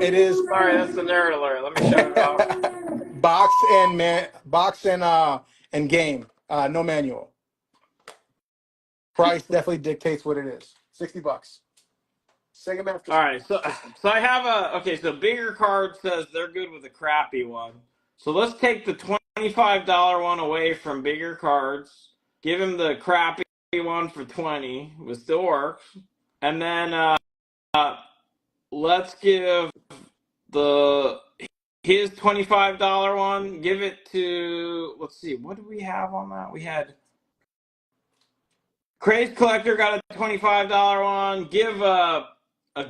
It is Sorry, that's the nerd alert. Let me shut it off. box and game. No manual. Price definitely dictates what it is. $60. Sega Master. All right, so I have so Bigger Card says they're good with a crappy one. So let's take the $25 one away from Bigger Cards. Give him the crappy one for 20. It still works. And then let's give his $25 one. Give it to, let's see, what do we have on that? We had Crazed Collector got a $25 one. Give a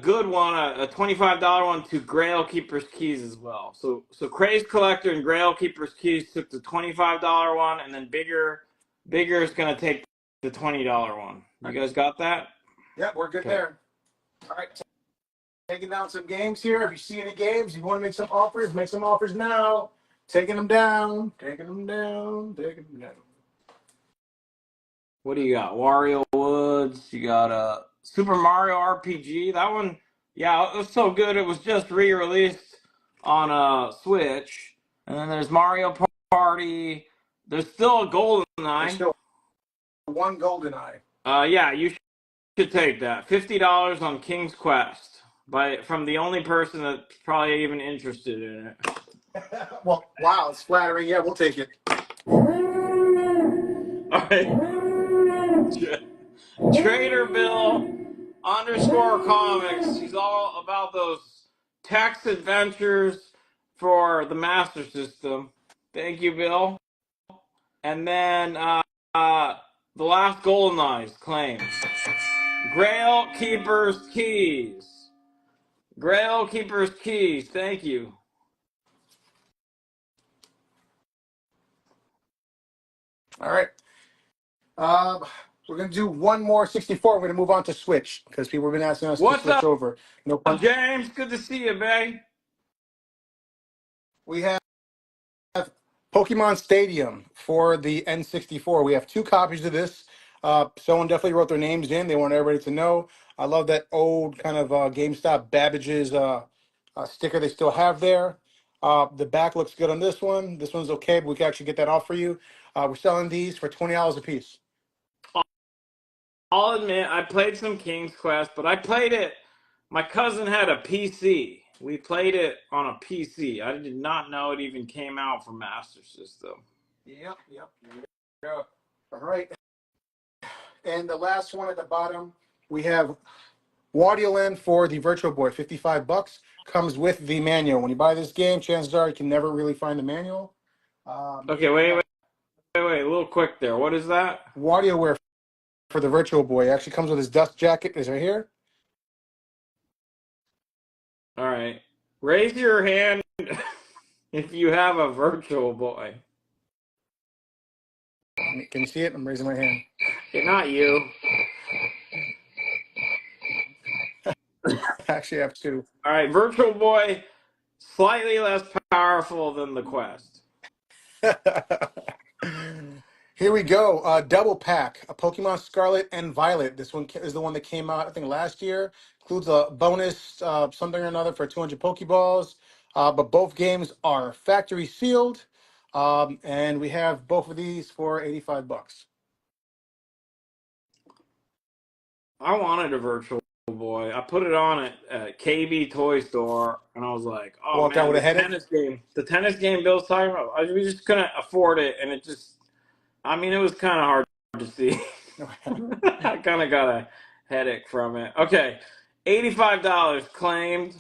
good one, a $25 one to Grail Keeper's Keys as well. So Crazed Collector and Grail Keeper's Keys took the $25 one, and then Bigger is gonna take the $20 one. You guys got that? Yep, we're good there. All right, taking down some games here. If you see any games, you want to make some offers, make some offers now. Taking them down, taking them down, taking them down. What do you got? Wario Woods. You got a Super Mario RPG. That one, yeah, it was so good. It was just re-released on a Switch. And then there's Mario Party. There's still a GoldenEye. There's still one GoldenEye. Yeah, you should take that. $50 on King's Quest from the only person that's probably even interested in it. Well, wow, it's flattering. Yeah, we'll take it. All right. Trader Bill _ comics. He's all about those text adventures for the Master System. Thank you, Bill. And then the last GoldenEye's claim. Grail Keeper's Keys. Grail Keeper's Keys. Thank you. All right. We're going to do one more 64. We're going to move on to Switch because people have been asking us to switch over. No pun. James, good to see you, babe. We have Pokemon Stadium for the N64. We have two copies of this. Someone definitely wrote their names in. They want everybody to know. I love that old kind of GameStop Babbage's sticker they still have there. The back looks good on this one. This one's okay, but we can actually get that off for you. We're selling these for $20 a piece. I'll admit, I played some King's Quest, but I played it. My cousin had a PC. We played it on a PC. I did not know it even came out for Master System. Yep. All right. And the last one at the bottom, we have Wario Land for the Virtual Boy, $55. Comes with the manual. When you buy this game, chances are you can never really find the manual. Okay, wait. A little quick there. What is that? WarioWare for the Virtual Boy. It actually comes with his dust jacket. It's right here. All right. Raise your hand if you have a Virtual Boy. Can you see it? I'm raising my hand. Okay, not you. Actually, I have two. All right, Virtual Boy, slightly less powerful than the Quest. Here we go. Double pack. A Pokemon Scarlet and Violet. This one is the one that came out, I think, last year. Includes a bonus something or another for 200 Pokeballs. But both games are factory sealed. And we have both of these for 85 bucks. I wanted a Virtual Boy. I put it on at KB Toy Store, and I was like, "Oh Walked out man, with a the headache. tennis game Bill's talking about, we just couldn't afford it, and it just, I mean, it was kind of hard to see. I kind of got a headache from it. Okay, $85 claimed.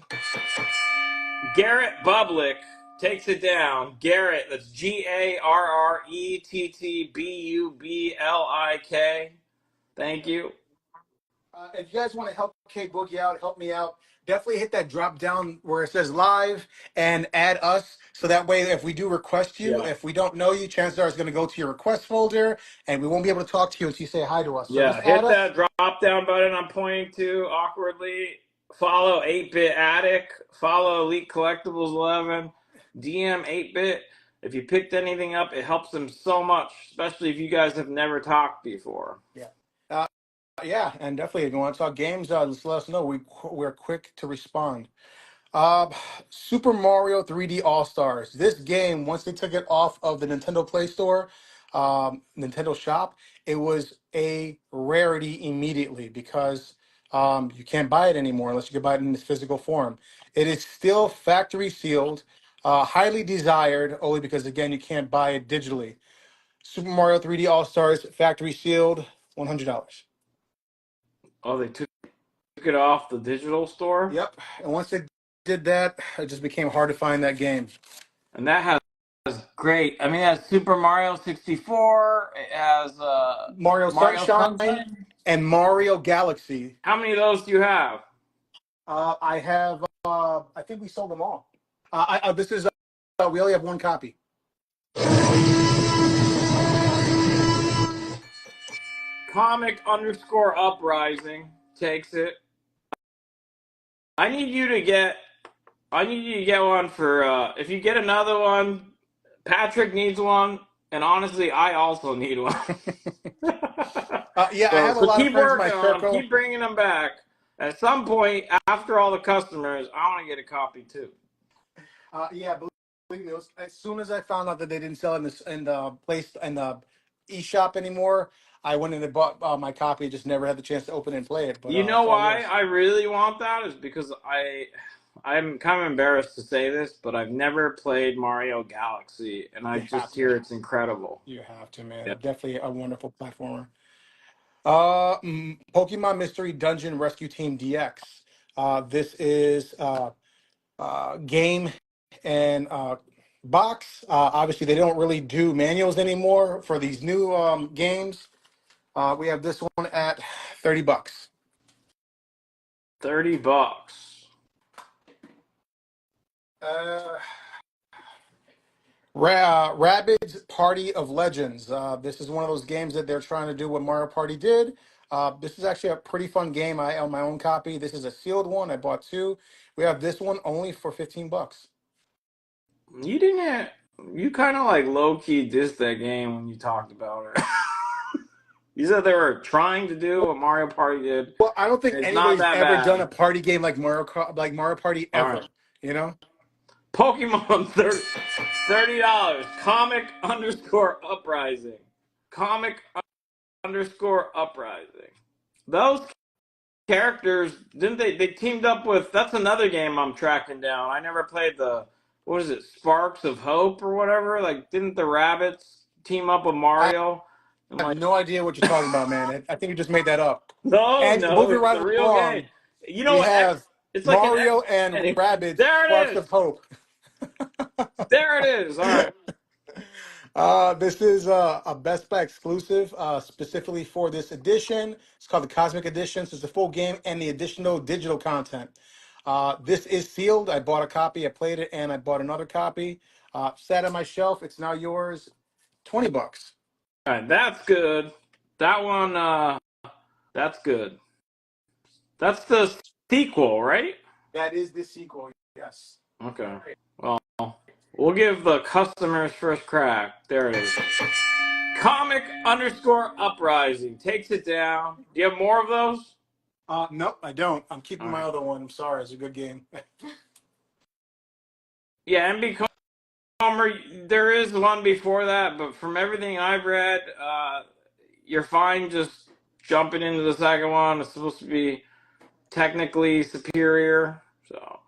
Garrett Bublik takes it down. Garrett, that's GARRETTBUBLIK. Thank you. If you guys want to help K Boogie out, help me out, definitely hit that drop down where it says live and add us. So that way, if we do request you, Yeah. if we don't know you, chances are it's going to go to your request folder and we won't be able to talk to you until you say hi to us. So just Yeah, add hit us. that drop down button I'm pointing to awkwardly. Follow 8-Bit Attic. Follow Elite Collectibles 11. DM 8-Bit. If you picked anything up, it helps them so much, especially if you guys have never talked before. Yeah. Yeah, and definitely if you want to talk games, just let us know. We're quick to respond. Uh, Super Mario 3D All Stars. This game, once they took it off of the Nintendo Play Store, Nintendo Shop, it was a rarity immediately because you can't buy it anymore unless you can buy it in its physical form. It is still factory sealed, highly desired, only because, again, you can't buy it digitally. Super Mario 3D All Stars, factory sealed, $100. Oh, they took it off the digital store? Yep. And once they did that, it just became hard to find that game. And that has great. I mean, it has Super Mario 64. It has Mario Mario Sunshine Sunshine. and Mario Galaxy. How many of those do you have? I have. I think we sold them all. This is. We only have one copy. Comic underscore uprising takes it. I need you to get. I need you to get one for. If you get another one, Patrick needs one, and honestly, I also need one. Yeah, I have a So lot of keep friends in my working on them. circle. Keep bringing them back. At some point, after all the customers, I want to get a copy too. Yeah, believe me, as soon as I found out that they didn't sell in the place in the eShop anymore, I went in and bought my copy. Just never had the chance to open it and play it. But You know it's all why yours. I really want that is because I'm kind of embarrassed to say this, but I've never played Mario Galaxy, and I You have just to. hear it's incredible. You have to, man. Yeah. Definitely a wonderful platformer. Pokemon Mystery Dungeon Rescue Team DX. This is game and box. Obviously, they don't really do manuals anymore for these new games. We have this one at 30 bucks. $30. Uh, Rabbids Party of Legends. This is one of those games that they're trying to do what Mario Party did. This is actually a pretty fun game. I own my own copy. This is a sealed one. I bought two. We have this one only for 15 bucks. You didn't. You kind of like low key dissed that game when you talked about it. You said they were trying to do what Mario Party did. Well, I don't think It's not anybody's that ever done a bad. party game like Mario Party All ever. right. You know? Pokemon $30. Comic underscore uprising. Comic underscore uprising. Those characters didn't they teamed up with, that's another game I'm tracking down. I never played the, what is it, Sparks of Hope or whatever? Like, didn't the rabbits team up with I Mario? And have like, no idea what you're talking about, man. I think you just made that up. no, And no, moving it's right a real game. along, You know we what? have It's like an X. Mario and Anyway, Rabbids there Sparks it is. of Hope. There it is. All right. This is a Best Buy exclusive, specifically for this edition. It's called the Cosmic Edition. So it's the full game and the additional digital content. This is sealed. I bought a copy. I played it, and I bought another copy. Sat on my shelf. It's now yours. 20 bucks. All right, that's good. That one, that's good. That's the sequel, right? That is the sequel. Yes. Okay. Well, We'll give the customers first crack. There it is. Comic_uprising takes it down. Do you have more of those? Nope, I don't. I'm keeping All my right. other one. I'm sorry. It's a good game. Yeah, MB Comer, there is one before that, but from everything I've read, you're fine just jumping into the second one. It's supposed to be technically superior. So,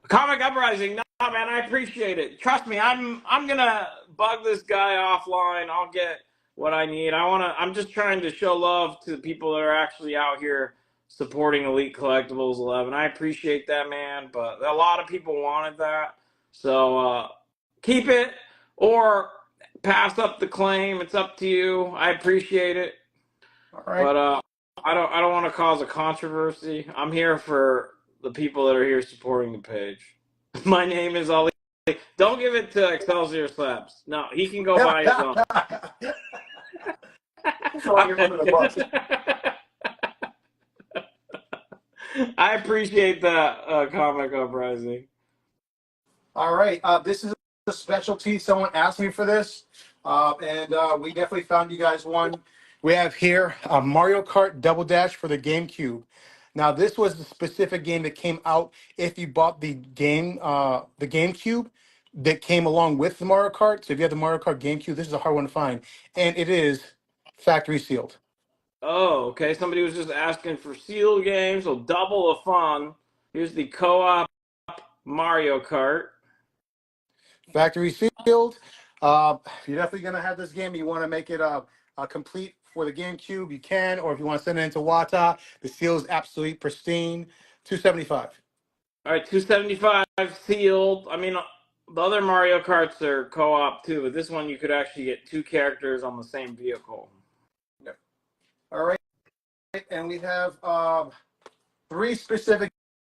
Comic Uprising, no man, I appreciate it. Trust me, I'm gonna bug this guy offline. I'll get what I need. I'm just trying to show love to the people that are actually out here supporting Elite Collectibles 11. I appreciate that, man, but a lot of people wanted that. So keep it or pass up the claim. It's up to you. I appreciate it. All right. But I don't want to cause a controversy. I'm here for the people that are here supporting the page. My name is Ali. Don't give it to Excelsior Slabs. No, he can go buy his own. Throwing him under the bus. I appreciate that, Comic Uprising. All right. This is a specialty. Someone asked me for this, and we definitely found you guys one. We have here Mario Kart Double Dash for the GameCube. Now, this was the specific game that came out if you bought the GameCube that came along with the Mario Kart. So if you have the Mario Kart GameCube, this is a hard one to find, and it is factory sealed. Oh, okay. Somebody was just asking for sealed games, so double the fun. Here's the co-op Mario Kart. Factory sealed. If you're definitely gonna have this game, you want to make it complete for the GameCube, you can, or if you want to send it into Wata, the seal is absolutely pristine. 275. All right, 275 sealed. I mean, the other Mario Karts are co-op too, but this one you could actually get two characters on the same vehicle. Yep. All right, and we have three specific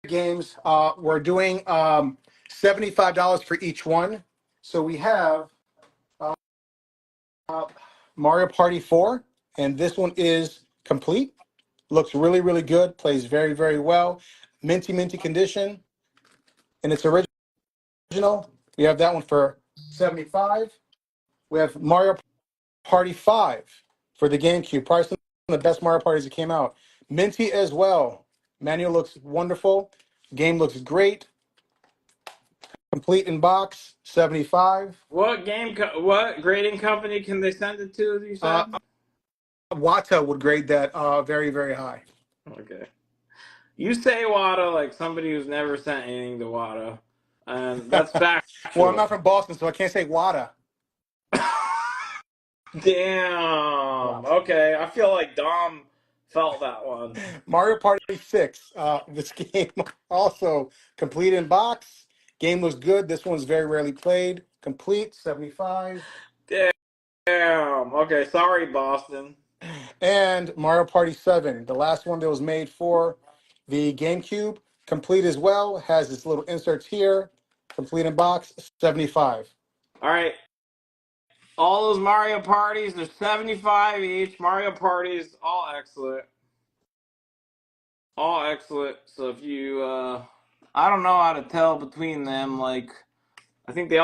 games. We're doing $75 for each one. So we have Mario Party 4, and this one is complete. Looks really, really good. Plays very, very well. Minty, minty condition. And it's original. We have that one for 75. We have Mario Party 5 for the GameCube. Probably some of the best Mario parties that came out. Minty as well. Manual looks wonderful. Game looks great. Complete in box, 75. What what grading company can they send it to? You said. Wata would grade that very, very high. Okay. You say Wada like somebody who's never sent anything to Wada, and that's factual. Well, I'm not from Boston, so I can't say Wata. Damn. Okay, I feel like Dom felt that one. Mario Party 6. This game also complete in box. Game looks good. This one's very rarely played. Complete, 75. Damn. Okay, sorry, Boston. And Mario Party 7, the last one that was made for the GameCube. Complete as well. Has its little inserts here. Complete in box, 75. All right. All those Mario parties, there's 75 each. Mario parties, all excellent. All excellent. So if you, I don't know how to tell between them. Like, I think do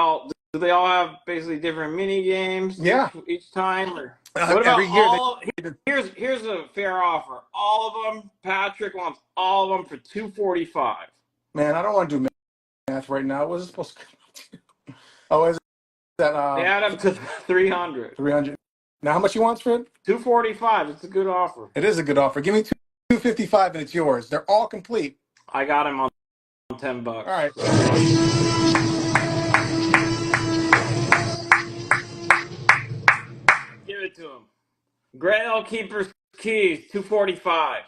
they all have basically different mini games? Yeah. Each time, or what about every year all? Here's a fair offer. All of them. Patrick wants all of them for $245. Man, I don't want to do math right now. What was it supposed to? Oh, is that They add up to 300. 300. Now, how much you want for it? $245. It's a good offer. It is a good offer. Give me 255 and it's yours. They're all complete. I got him on $10. All right. Give it to him. Grail Keeper's Keys, $245.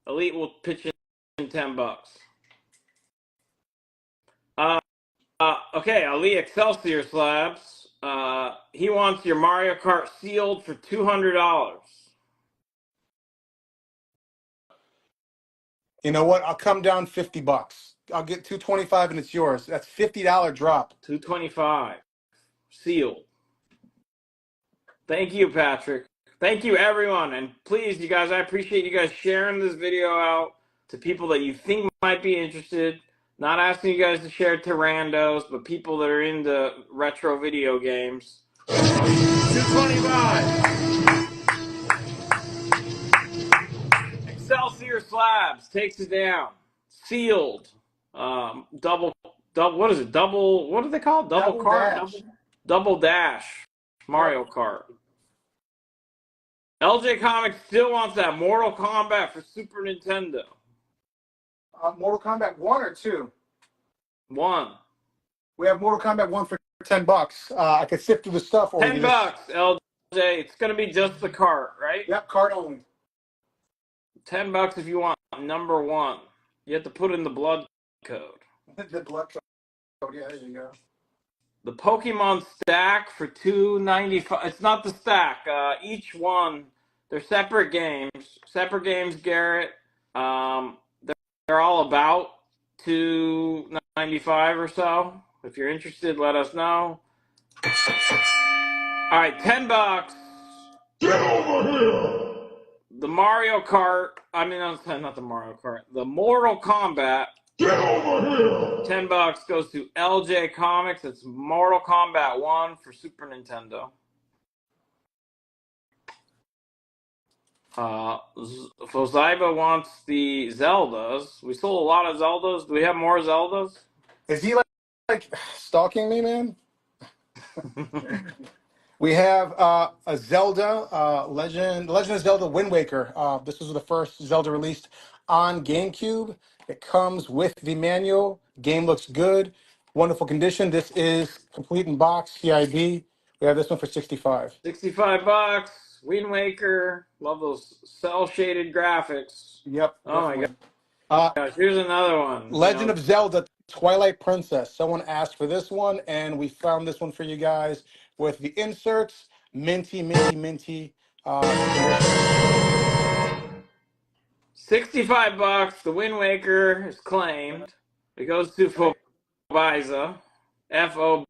Elite will pitch in $10. Okay, Ali Excelsior Slabs. He wants your Mario Kart sealed for $200. You know what? I'll come down $50. I'll get 225 and it's yours. That's $50 drop. $225. Sealed. Thank you, Patrick. Thank you, everyone. And please, you guys, I appreciate you guys sharing this video out to people that you think might be interested. Not asking you guys to share to randos, but people that are into retro video games. 225. Excelsior Slabs takes it down. Sealed. Double. What is it? Double. What do they call it? Double cart. Dash. Double dash. Mario Kart. LJ Comics still wants that Mortal Kombat for Super Nintendo. Mortal Kombat 1 or 2? 1. We have Mortal Kombat 1 for $10. I could sift through the stuff. Or $10, LJ. It's going to be just the cart, right? Yep, cart only. $10 if you want number 1. You have to put in the blood code. The blood code. Yeah, there you go. The Pokemon stack for $2.95. It's not the stack. Each one, they're separate games. Separate games, Garrett. They're all about $2.95 or so. If you're interested, let us know. All right, $10. Get over here. The Mario Kart. I mean, not the Mario Kart. The Mortal Kombat. Get over here. $10 goes to LJ Comics. It's Mortal Kombat 1 for Super Nintendo. Fozaiba wants the Zeldas. We sold a lot of Zeldas. Do we have more Zeldas? Is he like stalking me, man? We have a Zelda Legend of Zelda Wind Waker. This was the first Zelda released on GameCube. It comes with the manual. Game looks good, wonderful condition. This is complete in box CIB. We have this one for $65. $65. Wind Waker. Love those cell shaded graphics. Yep. Oh my definitely. gosh. Here's another one. Legend of Zelda Twilight Princess. Someone asked for this one, and we found this one for you guys with the inserts. Minty. Condition. $65. The Wind Waker is claimed. It goes to Fobaiza. Fobaiza.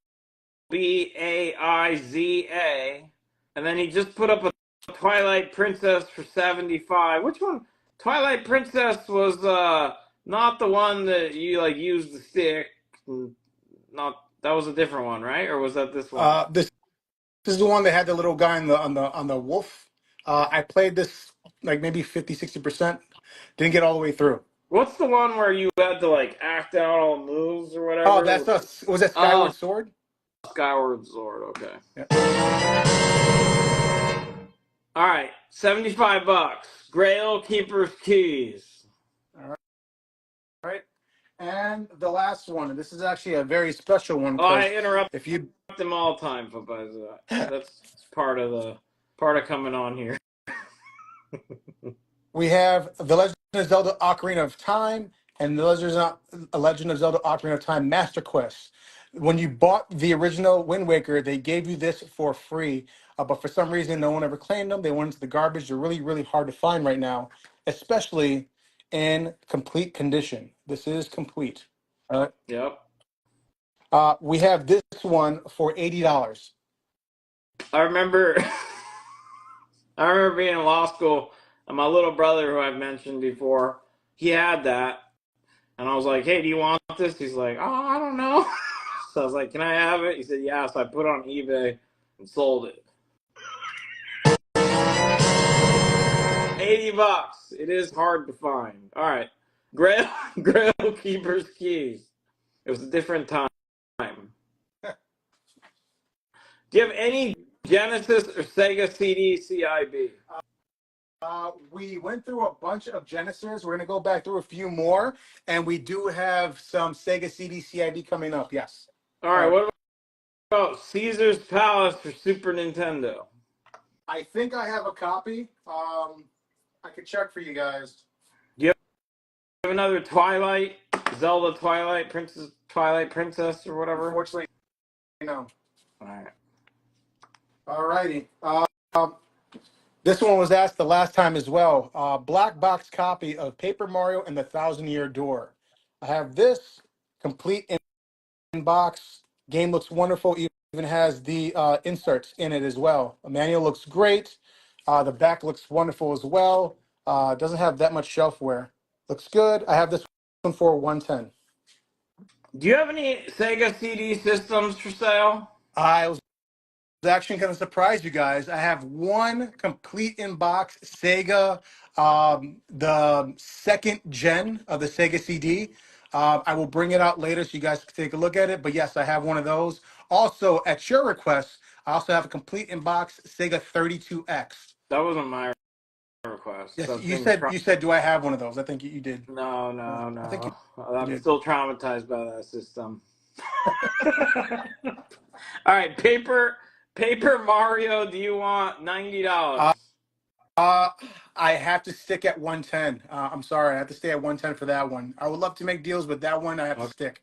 And then he just put up a Twilight Princess for $75. Which one? Twilight Princess was not the one that you like used the stick. Not that was a different one, right? Or was that this one? This is the one that had the little guy on the wolf. I played this like maybe 50-60%. Didn't get all the way through. What's the one where you had to like act out all moves or whatever? Oh, that's us. Was that Skyward Sword? Skyward Sword. Okay. Yeah. All right, $75. Grail Keeper's Keys. All right. And the last one, and this is actually a very special one. Oh, I interrupt them all the time, Fobaiza. That's part of coming on here. We have The Legend of Zelda Ocarina of Time and The Legend of Zelda Ocarina of Time Master Quest. When you bought the original Wind Waker, they gave you this for free, but for some reason, no one ever claimed them. They went into the garbage. They're really, really hard to find right now, especially in complete condition. This is complete. Yep. We have this one for $80. I remember being in law school, and my little brother, who I've mentioned before, he had that. And I was like, hey, do you want this? He's like, oh, I don't know. So I was like, can I have it? He said, yeah. So I put it on eBay and sold it. $80. It is hard to find. All right. Grail Keeper's Keys. It was a different time. Do you have any Genesis or Sega CD CIB? We went through a bunch of Genesis. We're going to go back through a few more. And we do have some Sega CD CIB coming up. Yes. All right. What about Caesar's Palace for Super Nintendo? I think I have a copy. I could check for you guys. Do you have another Zelda Twilight Princess or whatever? Unfortunately, no. All right. All righty. This one was asked the last time as well. Black box copy of Paper Mario and the Thousand-Year Door. I have this complete in box. Game looks wonderful. Even has the inserts in it as well. The manual looks great. The back looks wonderful as well. Doesn't have that much shelf wear. Looks good. I have this one for $110. Do you have any Sega CD systems for sale? I was actually going to surprise you guys. I have one complete in-box Sega, the second gen of the Sega CD. I will bring it out later so you guys can take a look at it. But yes, I have one of those. Also, at your request, I also have a complete in-box Sega 32X. That wasn't my request. Yes, That's being you said, do I have one of those? I think you did. no, Yeah, no, I think no. you I'm did. still traumatized by that system. All right, Paper Mario. Do you want $90? Uh, uh, I have to stick at 110. I'm sorry, I have to stay at 110 for that one. I would love to make deals, but that one I have to stick.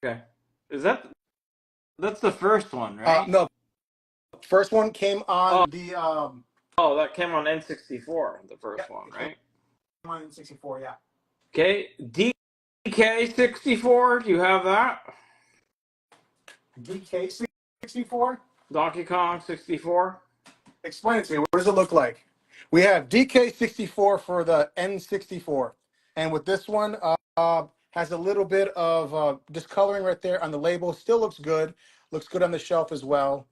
Okay. Is that's the first one, right? No, first one came Oh, on the oh, that came on N64, the yeah, first one, it came right? on 64. Yeah, Okay, DK64. Do you have that? DK 64. Donkey Kong 64. Explain it to me. What does it look like? We have DK64 for the N64, and with this one, has a little bit of discoloring right there on the label. Still looks good. Looks good on the shelf as well.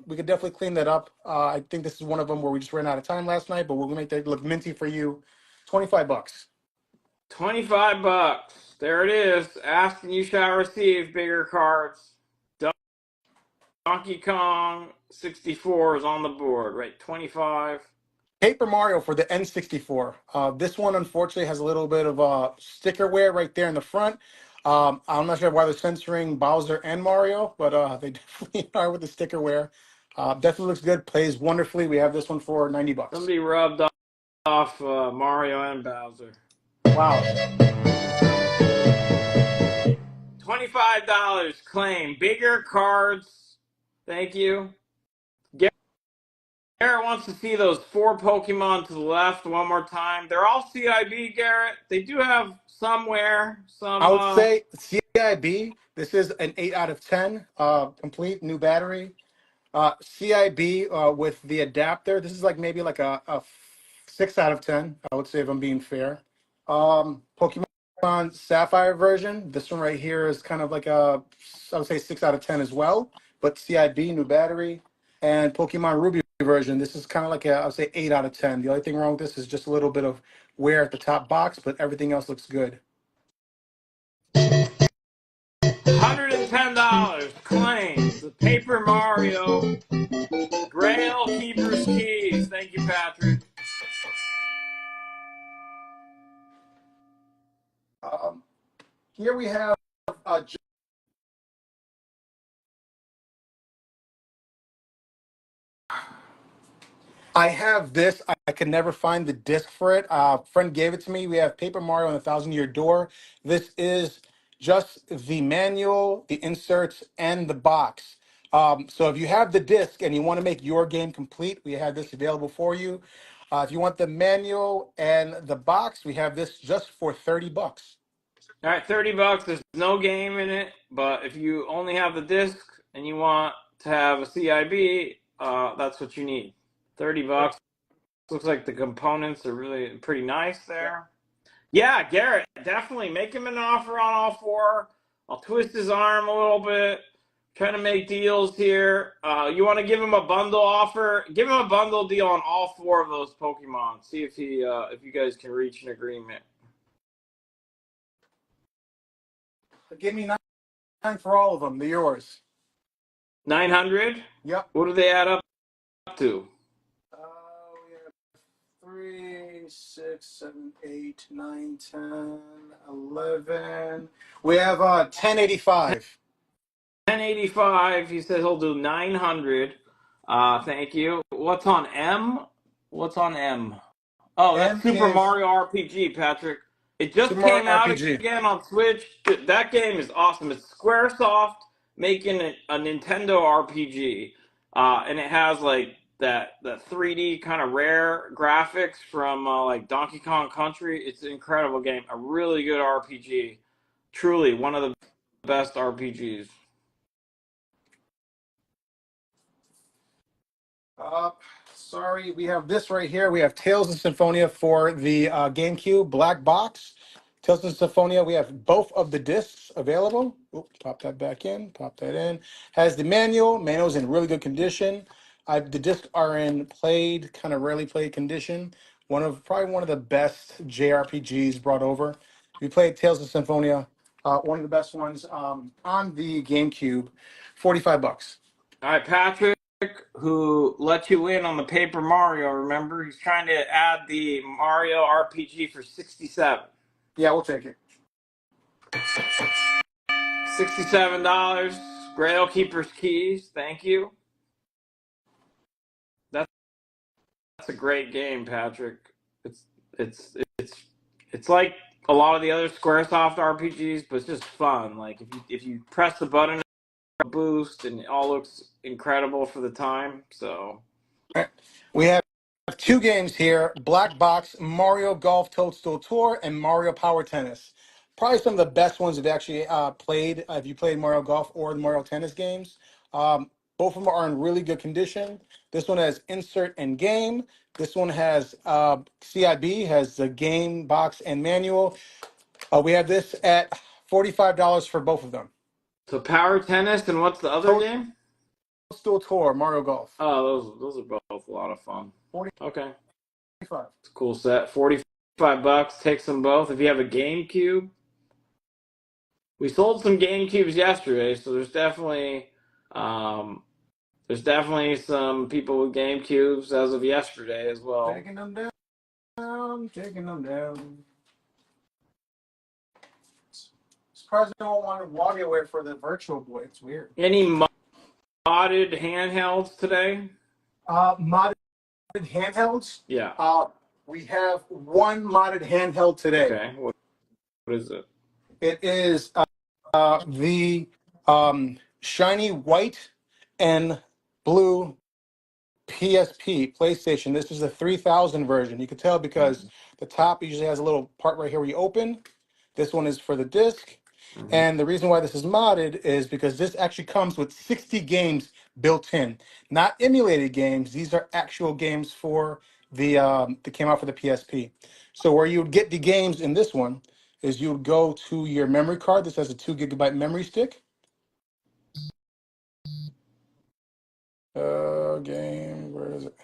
We could definitely clean that up. I think this is one of them where we just ran out of time last night, but we'll make that look minty for you. $25. $25. There it is. Ask and you shall receive bigger cards. Donkey Kong 64 is on the board, right? 25. Paper Mario for the N64. This one, unfortunately, has a little bit of sticker wear right there in the front. I'm not sure why they're censoring Bowser and Mario, but they definitely are with the sticker wear. Definitely looks good, plays wonderfully. We have this one for 90 bucks. Somebody rubbed off Mario and Bowser. Wow. $25. Claim bigger cards. Thank you. Garrett wants to see those 4 Pokemon to the left one more time. They're all CIB, Garrett. They do have somewhere I some. would say CIB, this is an 8 out of 10, complete new battery. CIB with the adapter, this is like maybe like a 6 out of 10, I would say, if I'm being fair. Pokemon Sapphire version, this one right here is kind of like I would say 6 out of 10 as well, but CIB, new battery. And Pokemon Ruby version, this is kind of like I would say 8 out of 10. The only thing wrong with this is just a little bit of wear at the top box, but everything else looks good. $110. Claim the Paper Mario Grail Keeper's Keys. Thank you, Patrick. Here we have I have this. I could never find the disc for it. Friend gave it to me. We have Paper Mario and the Thousand Year Door. This is just the manual, the inserts, and the box. So if you have the disc and you want to make your game complete, we have this available for you. If you want the manual and the box, we have this just for 30 bucks. All right, $30. There's no game in it, but if you only have the disc and you want to have a CIB, that's what you need. $30. Looks like the components are really pretty nice there. Yeah, Garrett, definitely make him an offer on all 4. I'll twist his arm a little bit. Trying to make deals here. You want to give him a bundle offer? Give him a bundle deal on all 4 of those Pokemon. See if if you guys can reach an agreement. Give me 9 for all of them. They're yours. 900. Yep. What do they add up to? We have 3, 6, 7, 8, 9, 10, 11. We have 1085. 1085. He said he'll do 900. Thank you. What's on M? What's on M? Oh, that's M Super is Mario RPG, Patrick. It just Super Mario came out RPG. again on Switch. That game is awesome. It's SquareSoft making a Nintendo RPG, and it has like that 3D kind of rare graphics from like Donkey Kong Country. It's an incredible game. A really good RPG. Truly one of the best RPGs. Uh, Sorry, we have this right here. We have Tales of Symphonia for the GameCube black box. Tales of Symphonia, we have both of the discs available. Oop, pop that back in, pop that in. Has the manual. Manual's in really good condition. The discs are in kind of rarely played condition. Probably one of the best JRPGs brought over. We played Tales of Symphonia, one of the best ones on the GameCube, $45. All right, Patrick, who let you in on the Paper Mario, remember? He's trying to add the Mario RPG for 67. Yeah, we'll take it. $67. Grail Keeper's Keys, thank you. That's a great game, Patrick. It's it's like a lot of the other SquareSoft RPGs, but it's just fun. Like if you press the button, it'll boost, and it all looks incredible for the time. So We have two games here: Black Box, Mario Golf Toadstool Tour, and Mario Power Tennis. Probably some of the best ones I've actually played. If you played Mario Golf or the Mario Tennis games, both of them are in really good condition. This one has insert and game. This one has CIB, has the game box and manual. We have this at $45 for both of them. so Power Tennis, and what's the other game? Toadstool Tour, Mario Golf. Oh, those are both a lot of fun. 45. Okay, it's a cool set. $45. Takes them both. If you have a GameCube, we sold some GameCubes yesterday, so there's definitely some people with GameCubes as of yesterday as well. Taking them down, taking them down. Surprised they don't want to walk away for the Virtual Boy. It's weird. Any modded handhelds today? Modded handhelds. Yeah. We have one modded handheld today. Okay. What is it? It is the shiny white and blue PSP PlayStation. This is the 3000 version. You can tell because the top usually has a little part right here where you open. This one is for the disc. And the reason why this is modded is because this actually comes with 60 games built in, not emulated games. These are actual games for the that came out for the PSP. So where you would get the games in this one is you would go to your memory card. This has a 2 GB memory stick. Game, where is it?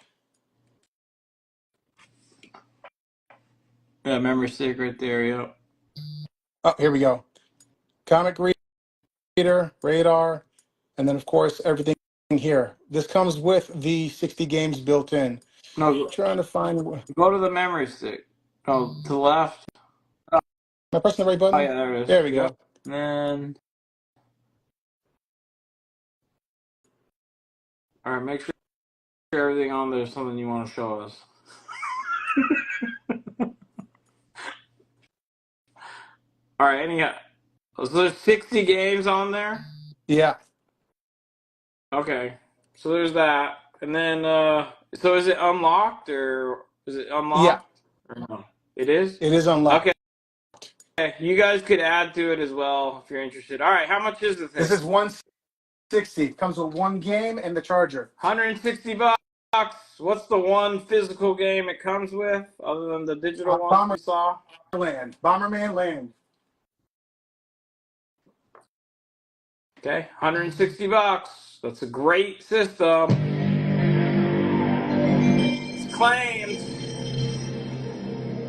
Yeah, memory stick right there. Yep. Oh, here we go. Comic reader, radar, and then of course everything here. This comes with the 60 games built in. No, Trying to find. go to the memory stick. Oh, to the left. Am I pressing the right button? Oh yeah, there it is. There we Yep. go. And then, all right, make sure everything on there is something you want to show us. All right, so there's 60 games on there? Yeah. Okay. So there's that. And then, so is it unlocked or is it unlocked? Yeah. Or no? It is? It is unlocked. Okay. You guys could add to it as well if you're interested. All right, how much is the thing? This is 160. Comes with one game and the charger. $160. What's the one physical game it comes with other than the digital one we saw? Bomberman Land. Okay, $160. That's a great system. It's claimed.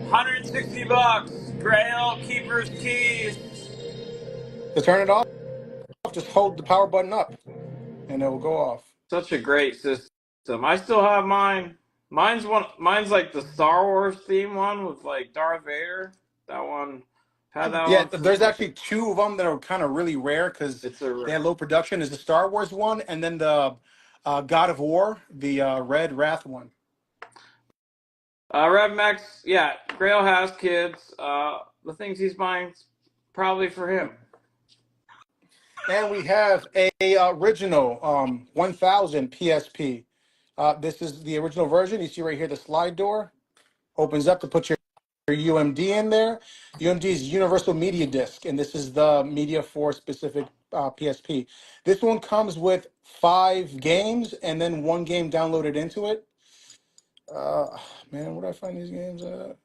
$160. Grail Keeper's Keys. To turn it off, just hold the power button up and it will go off. Such a great system. I still have mine. Mine's like the Star Wars theme one with like Darth Vader. That one had that Yeah, one. there's actually two of them that are kind of really rare because they had low production. Is the Star Wars one and then the God of War, the Red Wrath one. RevMax, yeah, Grail has kids. The things he's buying probably for him. And we have a original 1000 PSP. This is the original version. You see right here the slide door opens up to put your UMD in there. UMD is Universal Media Disc, and this is the media for specific PSP. This one comes with 5 games and then 1 game downloaded into it. Man, where do I find these games at?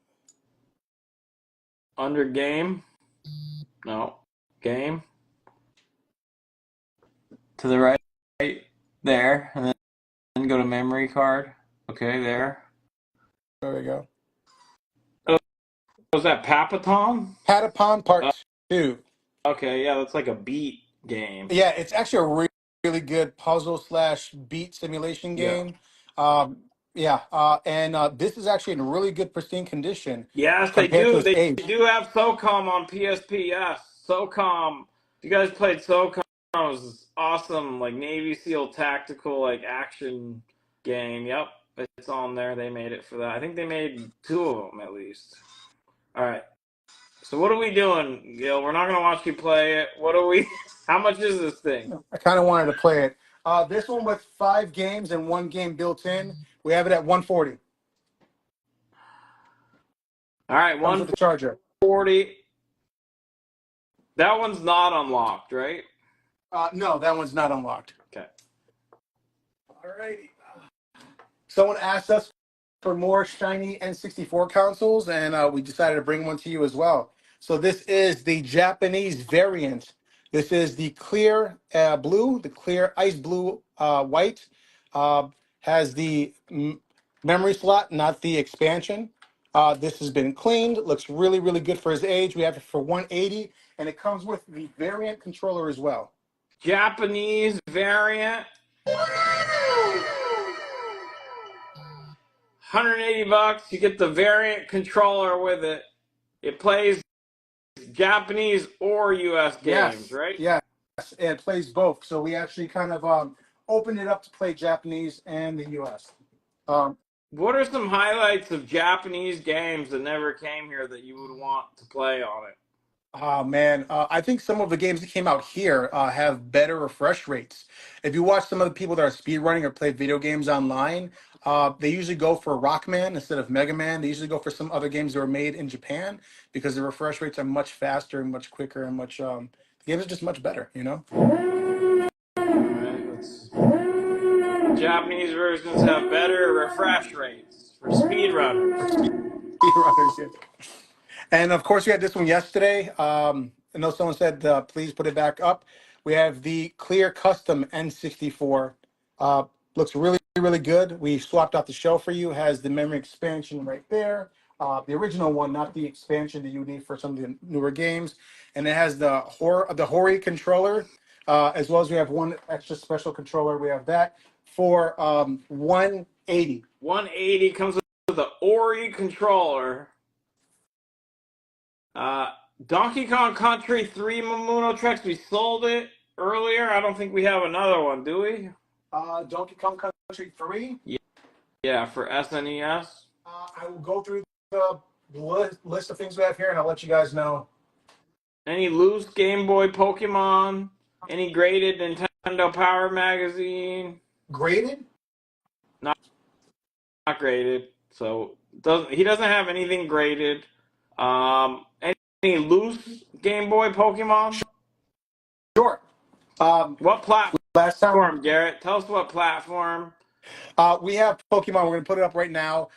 Under game. No. Game. To the right. There. And then go to memory card. Okay, there. There we go. Oh, was that Papaton? Patapon Part 2. Okay, yeah, that's like a beat game. Yeah, it's actually a really good puzzle slash beat simulation Yeah. game. Yeah, and this is actually in really good pristine condition Yes, they compared to do. its They age. do have SOCOM on PSP. Yes, SOCOM. If you guys played SOCOM, it was awesome. Like Navy SEAL tactical, like action game. Yep, it's on there. They made it for that. I think they made 2 of them at least. All right. So what are we doing, Gil? We're not gonna watch you play it. What are we? How much is this thing? I kind of wanted to play it. This one with 5 games and 1 game built in. We have it at 140. All right, Comes with the charger. 140. That one's not unlocked, right? No, that one's not unlocked. Okay. All righty. Someone asked us for more shiny N64 consoles, and we decided to bring one to you as well. So this is the Japanese variant. This is the clear blue, the clear ice blue white. Has the memory slot, not the expansion. This has been cleaned. Looks really, really good for his age. We have it for 180, and it comes with the variant controller as well. Japanese variant. 180 bucks. You get the variant controller with it. It plays Japanese or US games, Yes, right? yes, it plays both. So we actually kind of opened it up to play Japanese and the U.S. Um, What are some highlights of Japanese games that never came here that you would want to play on it? oh man, I think some of the games that came out here have better refresh rates. If you watch some of the people that are speedrunning or play video games online, they usually go for Rockman instead of Mega Man. They usually go for some other games that were made in Japan because the refresh rates are much faster and much quicker and much the games are just much better, you know? Japanese versions have better refresh rates for speedrunners. Speedrunners, yeah. And of course, we had this one yesterday. I know someone said, please put it back up. We have the Clear Custom N64. Looks really, really good. We swapped out the shell for you. Has the memory expansion right there. The original one, not the expansion that you need for some of the newer games. And it has the Hori controller, as well as we have one extra special controller. We have that for 180. 180 comes with the Ori controller. Donkey Kong Country 3 Mamuno Treks. We sold it earlier. I don't think we have another one, do we? Donkey Kong Country 3. Yeah, for SNES. I will go through the list of things we have here, and I'll let you guys know. Any loose Game Boy Pokemon? Any graded Nintendo Power Magazine? Graded? Not graded. So he doesn't have anything graded. Any loose Game Boy Pokemon? Sure. What platform, Last time Garrett? Tell us what platform. we have Pokemon. We're going to put it up right now.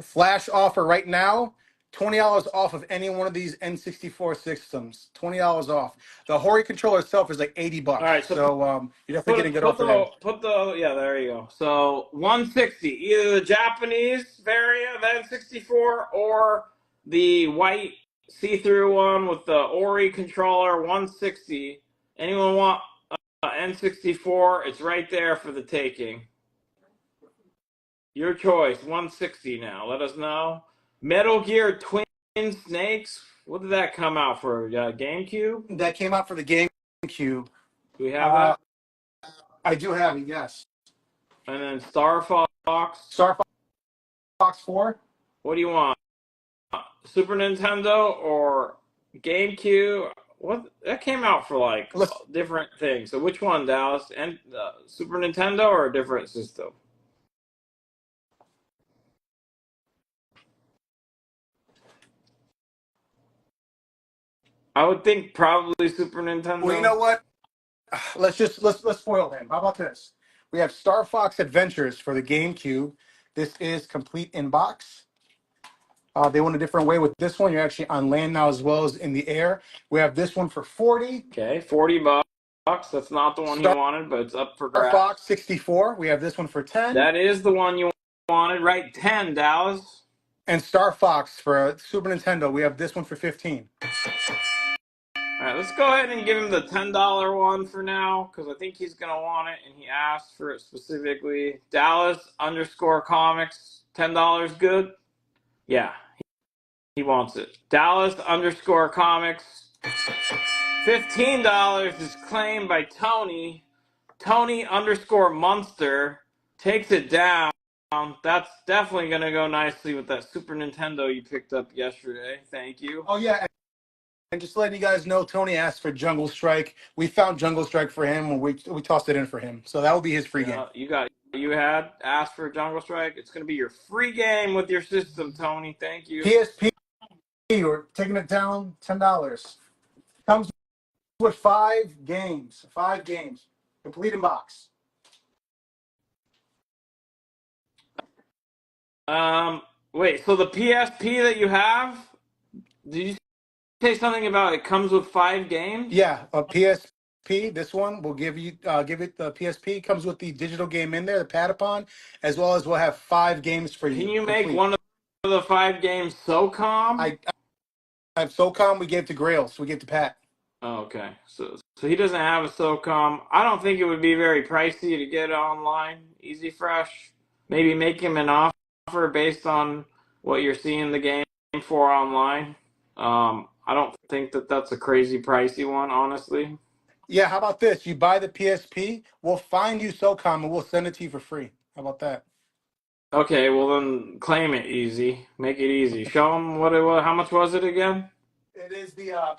Flash offer right now. $20 off of any one of these N64 systems. $20 off. The Hori controller itself is like 80 bucks. All right, so you're definitely getting a good offer there. Yeah, there you go. So 160, either the Japanese variant of N64 or the white see-through one with the Ori controller. 160. Anyone want N64? It's right there for the taking. Your choice. 160 now. Let us know. Metal Gear Twin Snakes. What did that come out for? GameCube? That came out for the GameCube. Do we have that? I do have it, yes. And then Star Fox. Star Fox 4. What do you want? Super Nintendo or GameCube? What that came out for like different things. So which one, Dallas? And Super Nintendo or a different system? I would think probably Super Nintendo. Well, you know what? Let's spoil him. How about this? We have Star Fox Adventures for the GameCube. This is complete in box. They went a different way with this one. You're actually on land now as well as in the air. We have this one for 40. Okay, 40 bucks. That's not the one he Star wanted, but it's up for grabs. Fox 64. We have this one for 10. That is the one you wanted, right? 10, Dallas. And Star Fox for Super Nintendo. We have this one for 15. All right, let's go ahead and give him the $10 one for now, because I think he's going to want it, and he asked for it specifically. Dallas _ comics, $10 good? Yeah, he wants it. Dallas _ comics, $15 is claimed by Tony. Tony _ Munster takes it down. That's definitely going to go nicely with that Super Nintendo you picked up yesterday. Thank you. Oh, yeah. And just letting you guys know, Tony asked for Jungle Strike. We found Jungle Strike for him, and we tossed it in for him. So that will be his free game. You had asked for Jungle Strike. It's going to be your free game with your system, Tony. Thank you. PSP, we're taking it down, $10. Comes with 5 games. 5 games. Complete in box. Wait, so the PSP that you have, did you say something about it comes with 5 games? Yeah, a PSP. This one will give it the PSP. Comes with the digital game in there, the Patapon, as well as we'll have 5 games for you. Can you make complete. one of the 5 games SOCOM? I have SOCOM. We gave to Grails. We gave to Pat. Oh, okay. So he doesn't have a SOCOM. I don't think it would be very pricey to get it online. Easy Fresh. Maybe make him an offer based on what you're seeing the game for online. I don't think that's a crazy pricey one, honestly. Yeah, how about this? You buy the PSP, we'll find you SOCOM and we'll send it to you for free. How about that? Okay, well then claim it easy. Make it easy. Show him what it was. How much was it again? It is the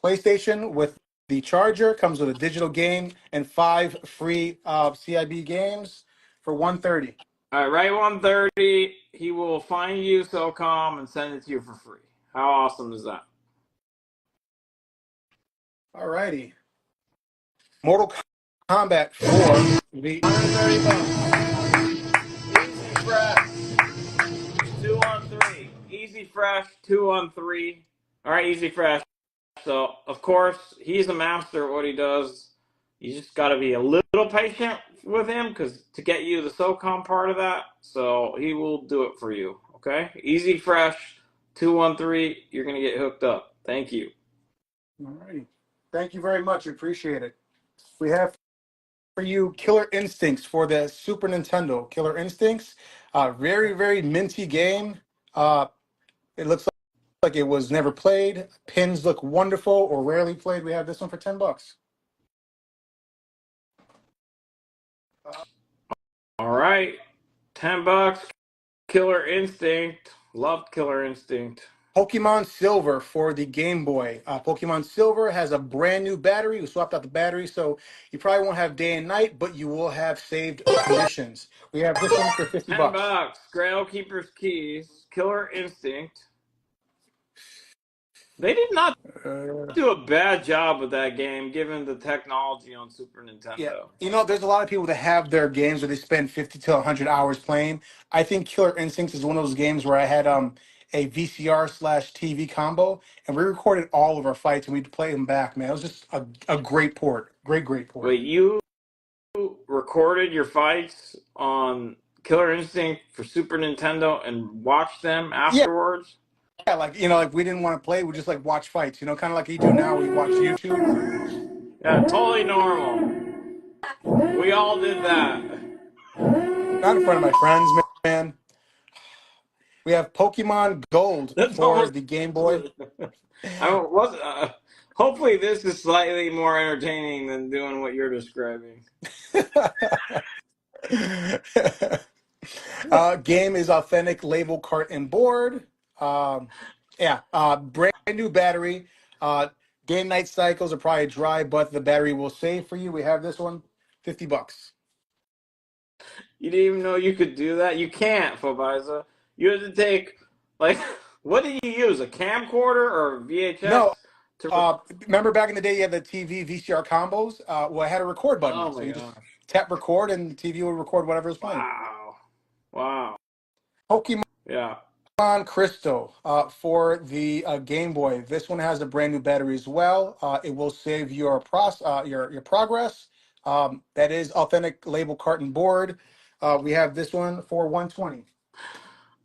PlayStation with the charger. Comes with a digital game and 5 free CIB games for $130. All right, right 130. He will find you SOCOM and send it to you for free. How awesome is that? All righty. Mortal Kombat 4. The 130 bucks. Easy Fresh. 2 on 3. Easy Fresh. 2 on 3. All right, Easy Fresh. So, of course, he's a master at what he does. You just got to be a little patient with him because to get you the SOCOM part of that. So he will do it for you. Okay? Easy Fresh. 213. You're going to get hooked up. Thank you. All righty. Thank you very much. Appreciate it. We have for you Killer Instincts for the Super Nintendo. Killer Instincts. Very, very minty game. It looks like it was never played. Pins look wonderful or rarely played. We have this one for $10. All right. $10. Killer Instinct. Loved Killer Instinct. Pokemon Silver for the Game Boy. Pokemon Silver has a brand new battery. We swapped out the battery, so you probably won't have day and night, but you will have saved conditions. We have this one for $50. $10. Grail Keeper's Keys. Killer Instinct. They did not do a bad job with that game, given the technology on Super Nintendo. Yeah, you know, there's a lot of people that have their games where they spend 50 to 100 hours playing. I think Killer Instincts is one of those games where I had a VCR/TV combo, and we recorded all of our fights and we'd play them back. Man, it was just a great port, great port. Wait, you recorded your fights on Killer Instinct for Super Nintendo and watched them afterwards? Yeah, like, you know, like we didn't want to play, we just like watch fights, you know, kind of like you do now. We watch YouTube. Yeah, totally normal. We all did that. Not in front of my friends, man. We have Pokemon Gold for the Game Boy. Hopefully this is slightly more entertaining than doing what you're describing. Game is authentic label, cart, and board. Brand new battery. Day and night cycles are probably dry, but the battery will save for you. We have this one, $50. You didn't even know you could do that? You can't, Fobiza. You had to take, like, what did you use? A camcorder or VHS? No. Remember back in the day you had the TV VCR combos? Well, I had a record button. Oh so my you gosh. just tap record and the TV would record whatever was playing. Wow. Pokemon Yeah. Pokemon Crystal for the Game Boy. This one has a brand new battery as well. It will save your progress. That is authentic label carton board. We have this one for 120.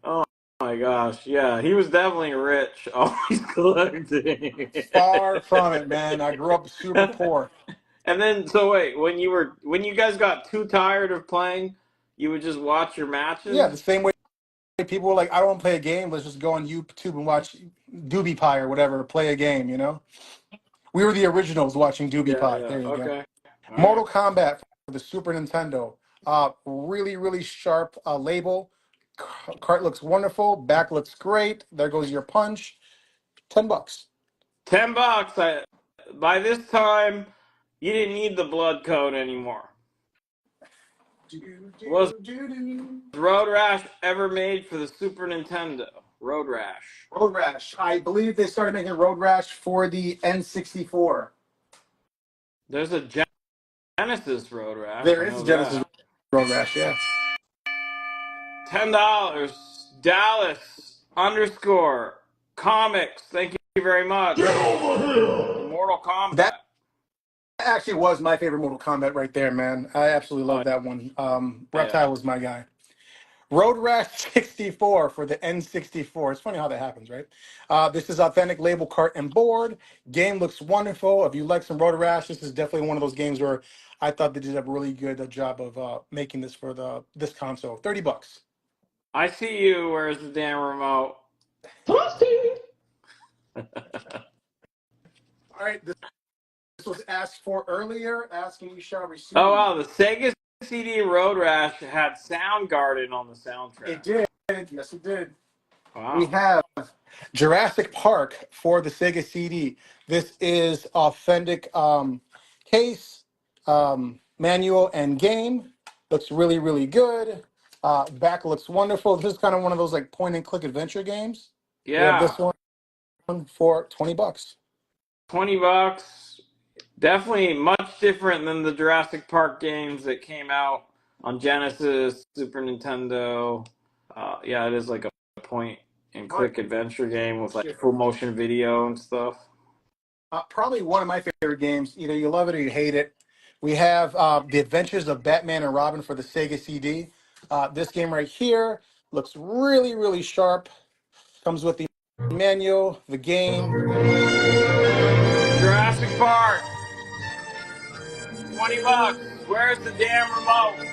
Oh my gosh. Yeah, he was definitely rich. Always collecting. Far from it, man. I grew up super poor. And then, so wait, when you guys got too tired of playing, you would just watch your Yeah, the matches. same way people were like, I don't want to play a game. Let's just go on YouTube and watch Doobie Pie or whatever. Play a game, you know. We were the originals watching Doobie Yeah, Pie. yeah. There you go. Okay. All right. Mortal Kombat for the Super Nintendo. Really, really sharp label. Cart looks wonderful. Back looks great. There goes your punch. $10. $10. By this time, you didn't need the blood code anymore. Was Road Rash ever made for the Super Nintendo? Road Rash. Road Rash. I believe they started making Road Rash for the N64. There's a Genesis Road Rash. There I is know a Genesis that. Road Rash, yeah. $10. Dallas underscore comics. Thank you very much. Get over here! Mortal That Kombat. actually was my favorite Mortal Kombat right there, man. I absolutely Oh love that one. yeah. Reptile was my guy. Road Rash 64 for the N64. It's funny how that happens, right? This is authentic label cart and board. Game looks wonderful. If you like some Road Rash, this is definitely one of those games where I thought they did a really good job of making this for this console. $30. I see you. Where's the damn remote? Frosty! All right, this was asked for earlier. Asking you shall Oh receive. wow, the Sega CD Road Rash had Soundgarden on the It soundtrack. did. Yes, it did. We Wow. have Jurassic Park for the Sega CD. This is authentic case, manual, and game. Looks really, really good. Back looks wonderful. This is kind of one of those like point and click adventure games. We have Yeah. this one for $20. $20. Definitely much different than the Jurassic Park games that came out on Genesis, Super Nintendo. Yeah, it is like a point and click adventure game with like full motion video and stuff. Probably one of my favorite games. Either you love it or you hate it. We have The Adventures of Batman and Robin for the Sega CD. This game right here looks really, really sharp. Comes with the manual, the game. Jurassic Park, $20. Where's the damn remote?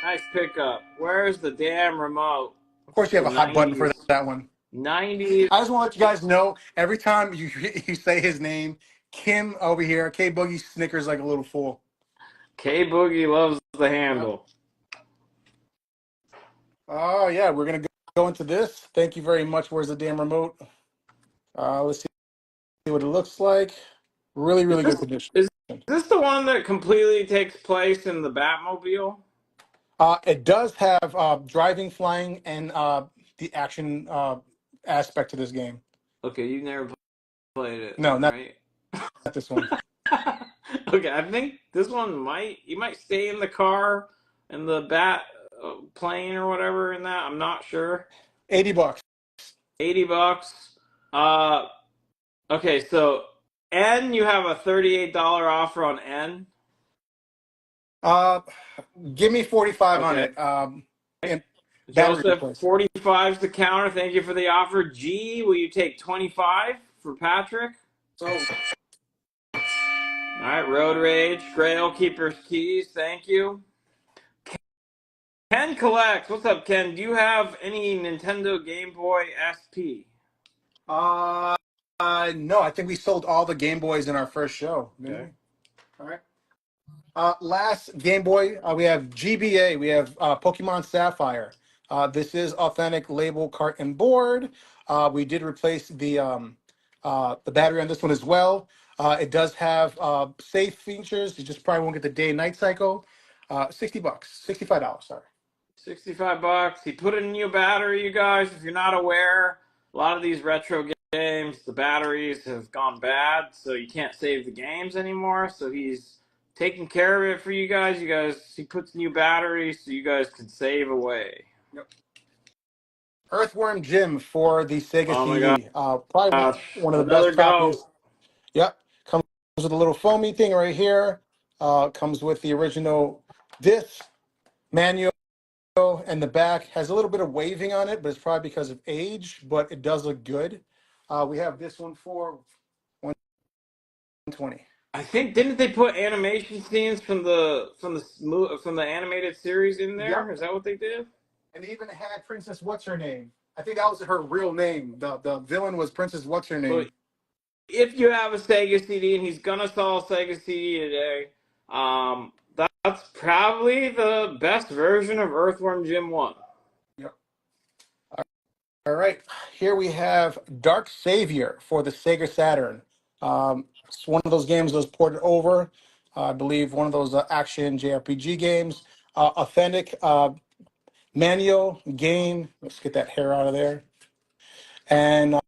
Nice pickup. Where's the damn remote? Of course, you have The a hot button 90s. for that one. 90s. I just want to let you guys know every time you you say his name, Kim over here, K Boogie snickers like a little fool. K Boogie loves the Yep. handle. Oh yeah, we're gonna go into this. Thank you very much. Where's the damn remote? Let's see what it looks like. Really, really good condition. Is this the one that completely takes place in the Batmobile? It does have driving, flying, and the action aspect to this game. Okay, you've never played it No, then, not right? this one. Okay, I think this one you might stay in the car and the bat plane or whatever in that. I'm not sure. $80. $80. Uh, okay, so N, you have a $38 offer on N. Uh, give me 45 on Okay. it. And battery Joseph, replacement. 45's the counter. Thank you for the offer. G, will you take 25 for Patrick? So All right, Road Rage, Grail Keeper's Keys. Thank you. Ken collects. What's up, Ken? Do you have any Nintendo Game Boy SP? no, I think we sold all the Game Boys in our first show, didn't Okay. we? All right. Last Game Boy, we have GBA. We have Pokemon Sapphire. This is authentic label, cart, and board. We did replace the battery on this one as well. It does have safe features. You just probably won't get the day and night cycle. $60, $65. Sorry. $65. He put in a new battery, you guys. If you're not aware, a lot of these retro games, the batteries have gone bad, so you can't save the games anymore. So he's taking care of it for you guys. He puts new batteries so you guys can save away. Yep. Earthworm Jim for the Sega Oh my CD. Probably gosh, one of the another best go. copies. Yep. Comes with a little foamy thing right here. Comes with the original disc manual, and the back has a little bit of waving on it, but it's probably because of age, but it does look good. We have this one for 120. I think didn't they put animation scenes from the animated series in Yep. there? Is that what they did? And they even had Princess What's Her Name. I think that was her real name. The villain was Princess What's Her So Name. if you have a Sega CD, and he's gonna sell a Sega CD today, that's probably the best version of Earthworm Jim 1. Yep. All right. Here we have Dark Savior for the Sega Saturn. It's one of those games that was ported over. I believe one of those action JRPG games. Authentic manual game. Let's get that hair out of there. And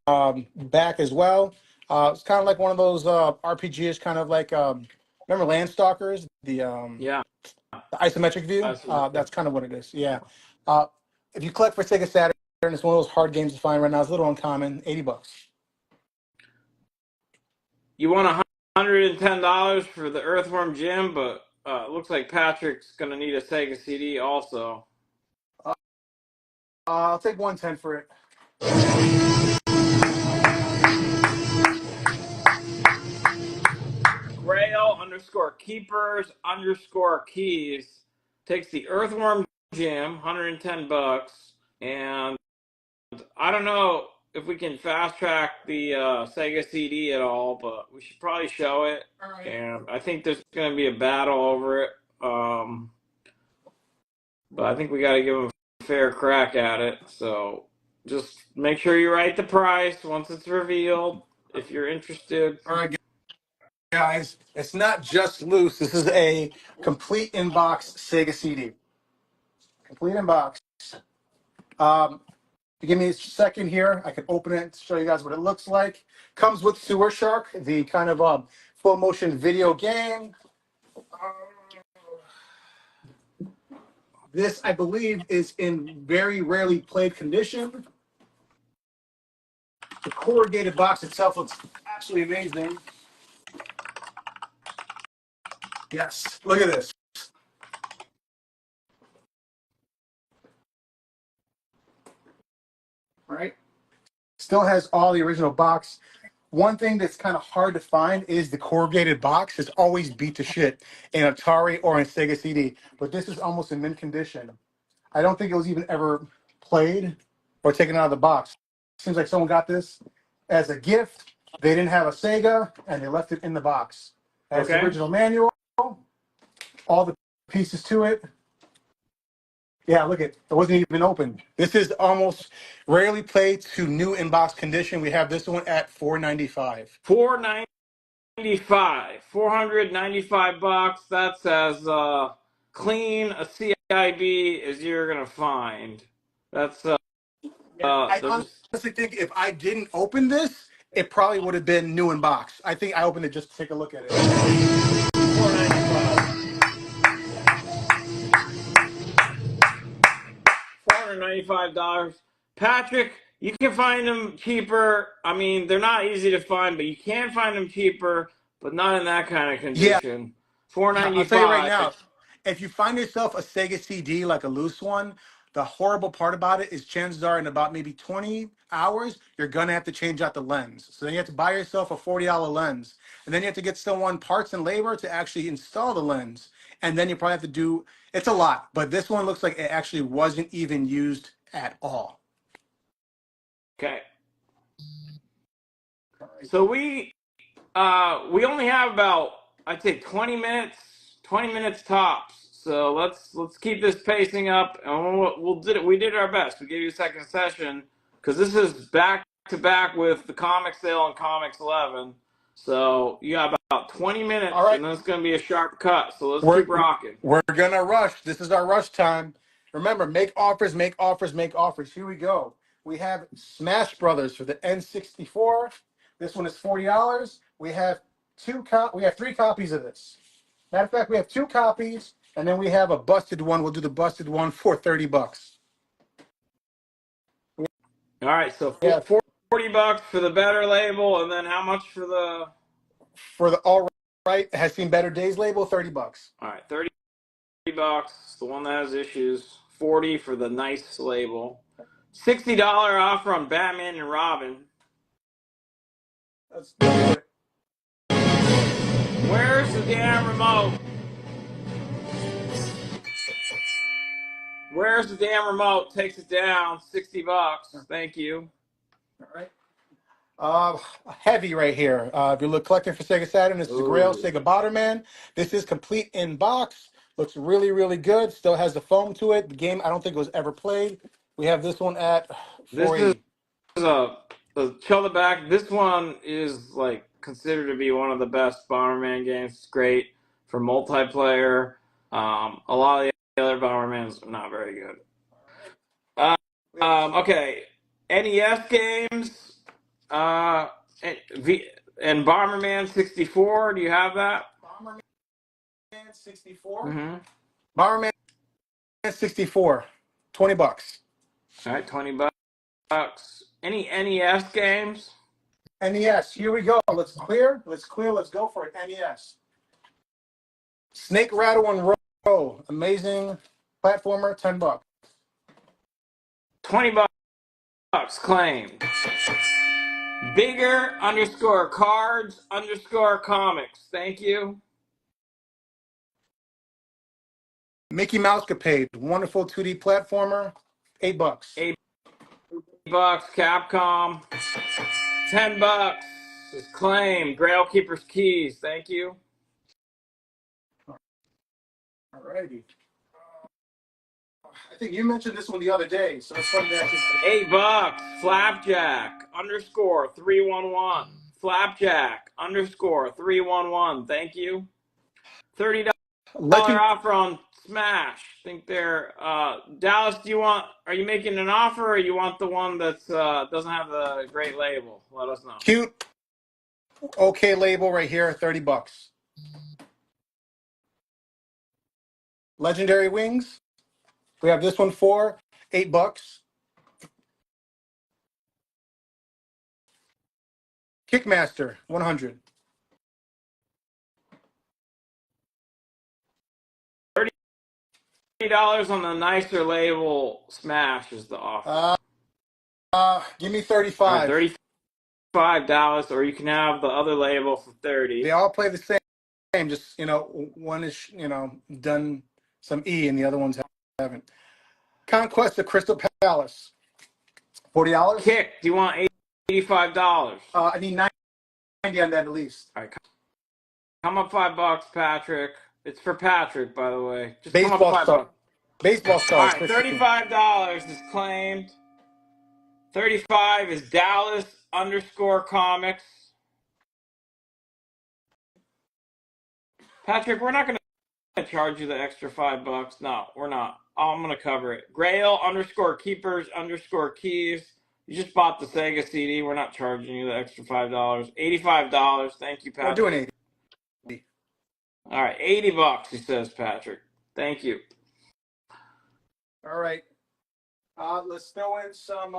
back as well. It's kind of like one of those RPGs, kind of like remember Landstalkers, Yeah, the isometric view. that's what That's kind of what it is. Yeah. Uh, if you collect for Sega Saturn, it's one of those hard games to find right now. It's a little uncommon. $80. you want $110 for the Earthworm Jim, but it looks like Patrick's gonna need a Sega CD also. I'll take 110 for it. Grail underscore keepers underscore keys takes the Earthworm Jim, $110, and I don't know if we can fast track the Sega CD at all, but we should probably show it. All right. And I think there's going to be a battle over it. But I think we got to give them a fair crack at it. So just make sure you write the price once it's revealed if you're interested. All right, guys. It's not just loose. This is a complete inbox Sega CD. Complete inbox. You give me a second here. I can open it to show you guys what it looks like. Comes with Sewer Shark, the kind of full motion video game. This, I believe, is in very rarely played condition. The corrugated box itself looks absolutely amazing. Yes, look at this. All right. Still has all the original box. One thing that's kind of hard to find is the corrugated box. It's always beat to shit in Atari or in Sega CD, but this is almost in mint condition. I don't think it was even ever played or taken out of the box. Seems like someone got this as a gift. They didn't have a Sega and they left it in the box. As the Okay. original manual, all the pieces to it. Yeah, look it wasn't even open. This is almost rarely played to new inbox condition. We have this one at $495. $495. That's as clean a CIB as you're gonna find. That's I there's honestly think if I didn't open this, it probably would have been new in box. I think I opened it just to take a look at it. $495. Patrick, you can find them cheaper. I mean, they're not easy to find, but you can find them cheaper, but not in that kind of Yeah, condition. $495. I'll tell you right now, if you find yourself a Sega CD, like a loose one, the horrible part about it is chances are in about maybe 20 hours, you're going to have to change out the lens. So then you have to buy yourself a $40 lens. And then you have to get someone parts and labor to actually install the lens. And then you probably have to do, it's a lot. But this one looks like it actually wasn't even used at all. Okay. So we only have about, I'd say, 20 minutes tops. So let's keep this pacing up, and we did our best. We gave you a second session because this is back to back with the comic sale and Comics 11. So you got about 20 minutes, All right. and then it's going to be a sharp cut. So let's We're, keep rocking. we're going to rush. This is our rush time. Remember, make offers, make offers, make offers. Here we go. We have Smash Brothers for the N64. This one is $40. We have three copies of this. Matter of fact, we have 2 copies, and then we have a busted one. We'll do the busted one for $30. All right, so Yeah, $40 for the better label, and then how much for the? for the all right has seen better days label, $30. All right, $30. The one that has issues. 40 for the nice label. $60 offer on Batman and Robin. Let's do it. Where's the damn remote? Where's the damn remote? Takes it down. $60. Thank you. All right. Heavy right here. If you look collecting for Sega Saturn, this is the Grail Ooh. Sega Bomberman. This is complete in box. Looks really, really good. Still has the foam to it. The game I don't think was ever played. We have this one at This for is a chill the back. This one is like considered to be one of the best Bomberman games. It's great for multiplayer. A lot of the other Bombermans are not very good. Okay, NES games. And Bomberman 64. Do you have that? Bomberman 64. Mm-hmm. Bomberman 64. $20. All right, $20. Any NES games? NES. Here we go. Let's clear. Let's go for it. NES. Snake Rattle and Roll. Amazing platformer. $10. $20 claimed. Bigger _ cards _ comics. Thank you. Mickey Mouse Capade. Wonderful 2D platformer. $8. $8. Capcom. $10 is claimed. Grail Keeper's Keys. Thank you. Alrighty. I think you mentioned this one the other day, so it's something that $8. Flapjack _ 311. Flapjack _ 311. Thank you. $30 offer on Smash. I think they're Dallas. Are you making an offer, or you want the one that's doesn't have the great label? Let us know. Cute. Okay label right here. $30. Legendary Wings. We have this one for $8. Kickmaster 100. $30 on the nicer label. Smash is the offer. Give me 35. $35, or you can have the other label for $30. They all play the same. Just one is done some E, and the other ones haven't. Conquest of Crystal Palace. $40. Kick. Do you want $85? I need 90 on that at least. All right. Come up $5, Patrick. It's for Patrick, by the way. Just Baseball come up $5. Baseball All Stars. right, $35 is claimed. 35 is Dallas _ comics. Patrick, we're not going to charge you the extra $5. No, we're not. I'm going to cover it. Grail _ keepers _ keys. You just bought the Sega CD. We're not charging you the extra $5. $85. Thank you, Patrick. We're doing 80. All right, $80, he says, Patrick. Thank you. All right. Let's throw in some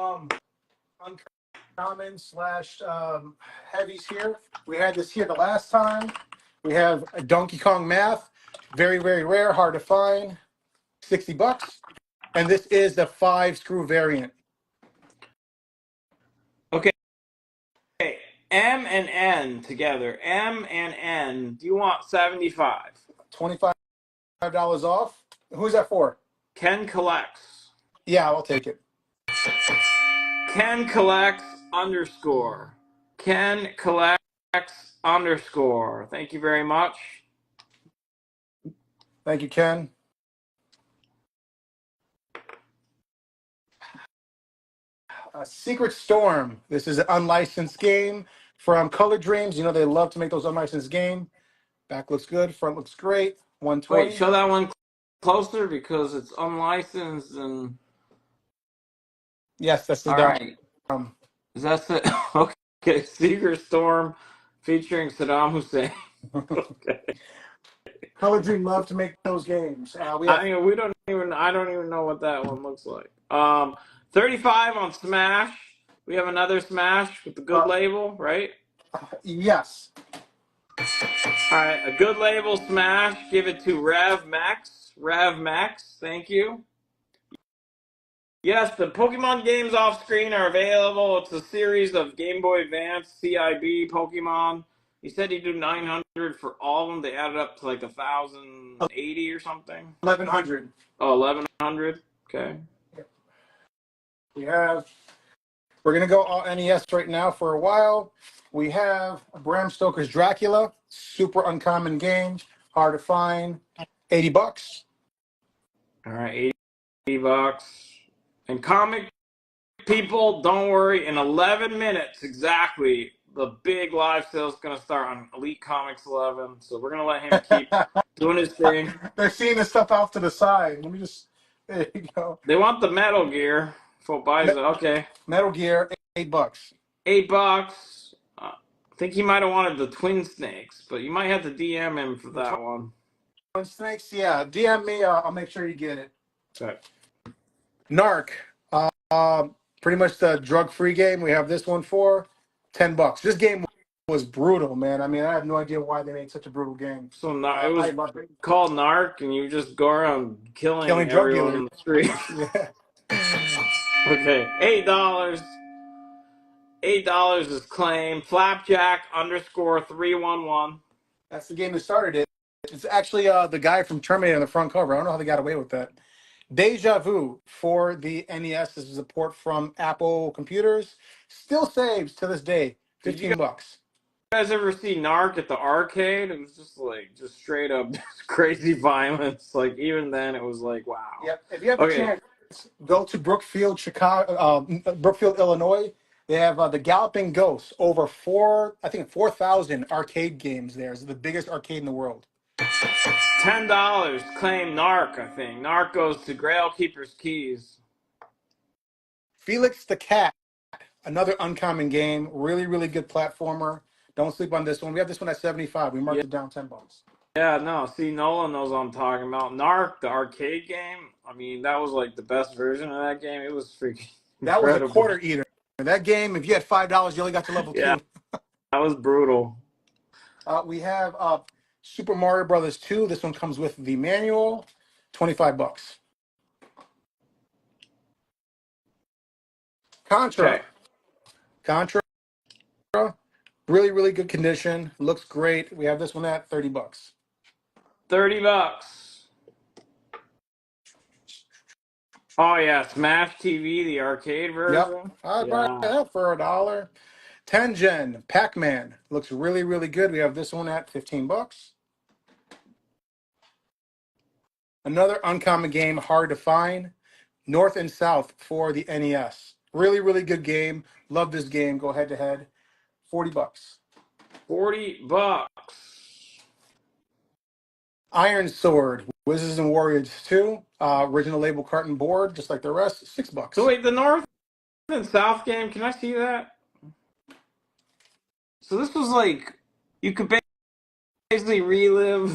uncommon / heavies here. We had this here the last time. We have a Donkey Kong Math. Very, very rare, hard to find. $60. And this is the 5-screw variant. Okay. M and N together. M and N. Do you want 75? $25 off. Who's that for? Ken collects. Yeah, I'll take it. Ken collects _ Ken collects _ Thank you very much. Thank you, Ken. Secret Storm. This is an unlicensed game from Color Dreams. You know they love to make those unlicensed games. Back looks good. Front looks great. 120. Wait, show that one closer because it's unlicensed and. Yes, that's the All right. dumb. Is that it? Okay. Secret Storm featuring Saddam Hussein. Okay. Color Dream love to make those games. We have I don't even know what that one looks like. 35 on Smash. We have another Smash with the good label, right? yes. All right, a good label Smash. Give it to Rev Max. Rev Max, thank you. Yes, the Pokemon games off screen are available. It's a series of Game Boy Advance, CIB, Pokemon. He said he'd do 900 for all of them. They added up to like 1,080 or something. 1100. Oh, 1,100. Okay. We're going to go all NES right now for a while. We have Bram Stoker's Dracula, super uncommon game, hard to find, $80. All right, $80. And comic people, don't worry. In 11 minutes exactly, the big live sale is going to start on Elite Comics 11. So we're going to let him keep doing his thing. They're seeing the stuff off to the side. Let me just, there you go. They want the Metal Gear. For buys it. Okay. Metal Gear, $8. $8. I think he might have wanted the Twin Snakes, but you might have to DM him for that one. Twin Snakes, yeah. DM me. I'll make sure you get it. Okay. Narc, pretty much the drug-free game. We have this one for $10. This game was brutal, man. I mean, I have no idea why they made such a brutal game. So it was called Narc, and you just go around killing drug everyone dealers in the street. Yeah. Okay, $8. $8 is claim. Flapjack _311. That's the game that started it. It's actually the guy from Terminator on the front cover. I don't know how they got away with that. Deja Vu for the NES. This is a port from Apple computers. Still saves to this day. $15. You guys ever see Narc at the arcade? It was just straight up crazy violence. Like even then, it was like wow. Yeah. If you have a chance, go to Brookfield, Brookfield, Illinois. They have the Galloping Ghost. Over 4,000 arcade games there. It's the biggest arcade in the world. $10. Claim Narc, I think. Narc goes to Grail Keeper's Keys. Felix the Cat. Another uncommon game. Really, really good platformer. Don't sleep on this one. We have this one at 75. We marked it down $10. Yeah, no. See, Nolan knows what I'm talking about. Narc, the arcade game. I mean, that was like the best version of that game. It was freaking That incredible. was a quarter eater. That game, if you had $5, you only got to level 2. That was brutal. We have Super Mario Brothers 2. This one comes with the manual. $25. Contra. Okay. Contra. Really, really good condition. Looks great. We have this one at $30. $30. Oh yeah, Smash TV, the arcade version. Yep. I bought that for $1. Tengen Pac-Man looks really, really good. We have this one at $15. Another uncommon game, hard to find. North and South for the NES. Really, really good game. Love this game. Go head to head. $40. $40. Iron Sword, Wizards and Warriors 2. Original label carton board, just like the rest. $6. So wait, the North and South game, can I see that? So this was like, you could basically relive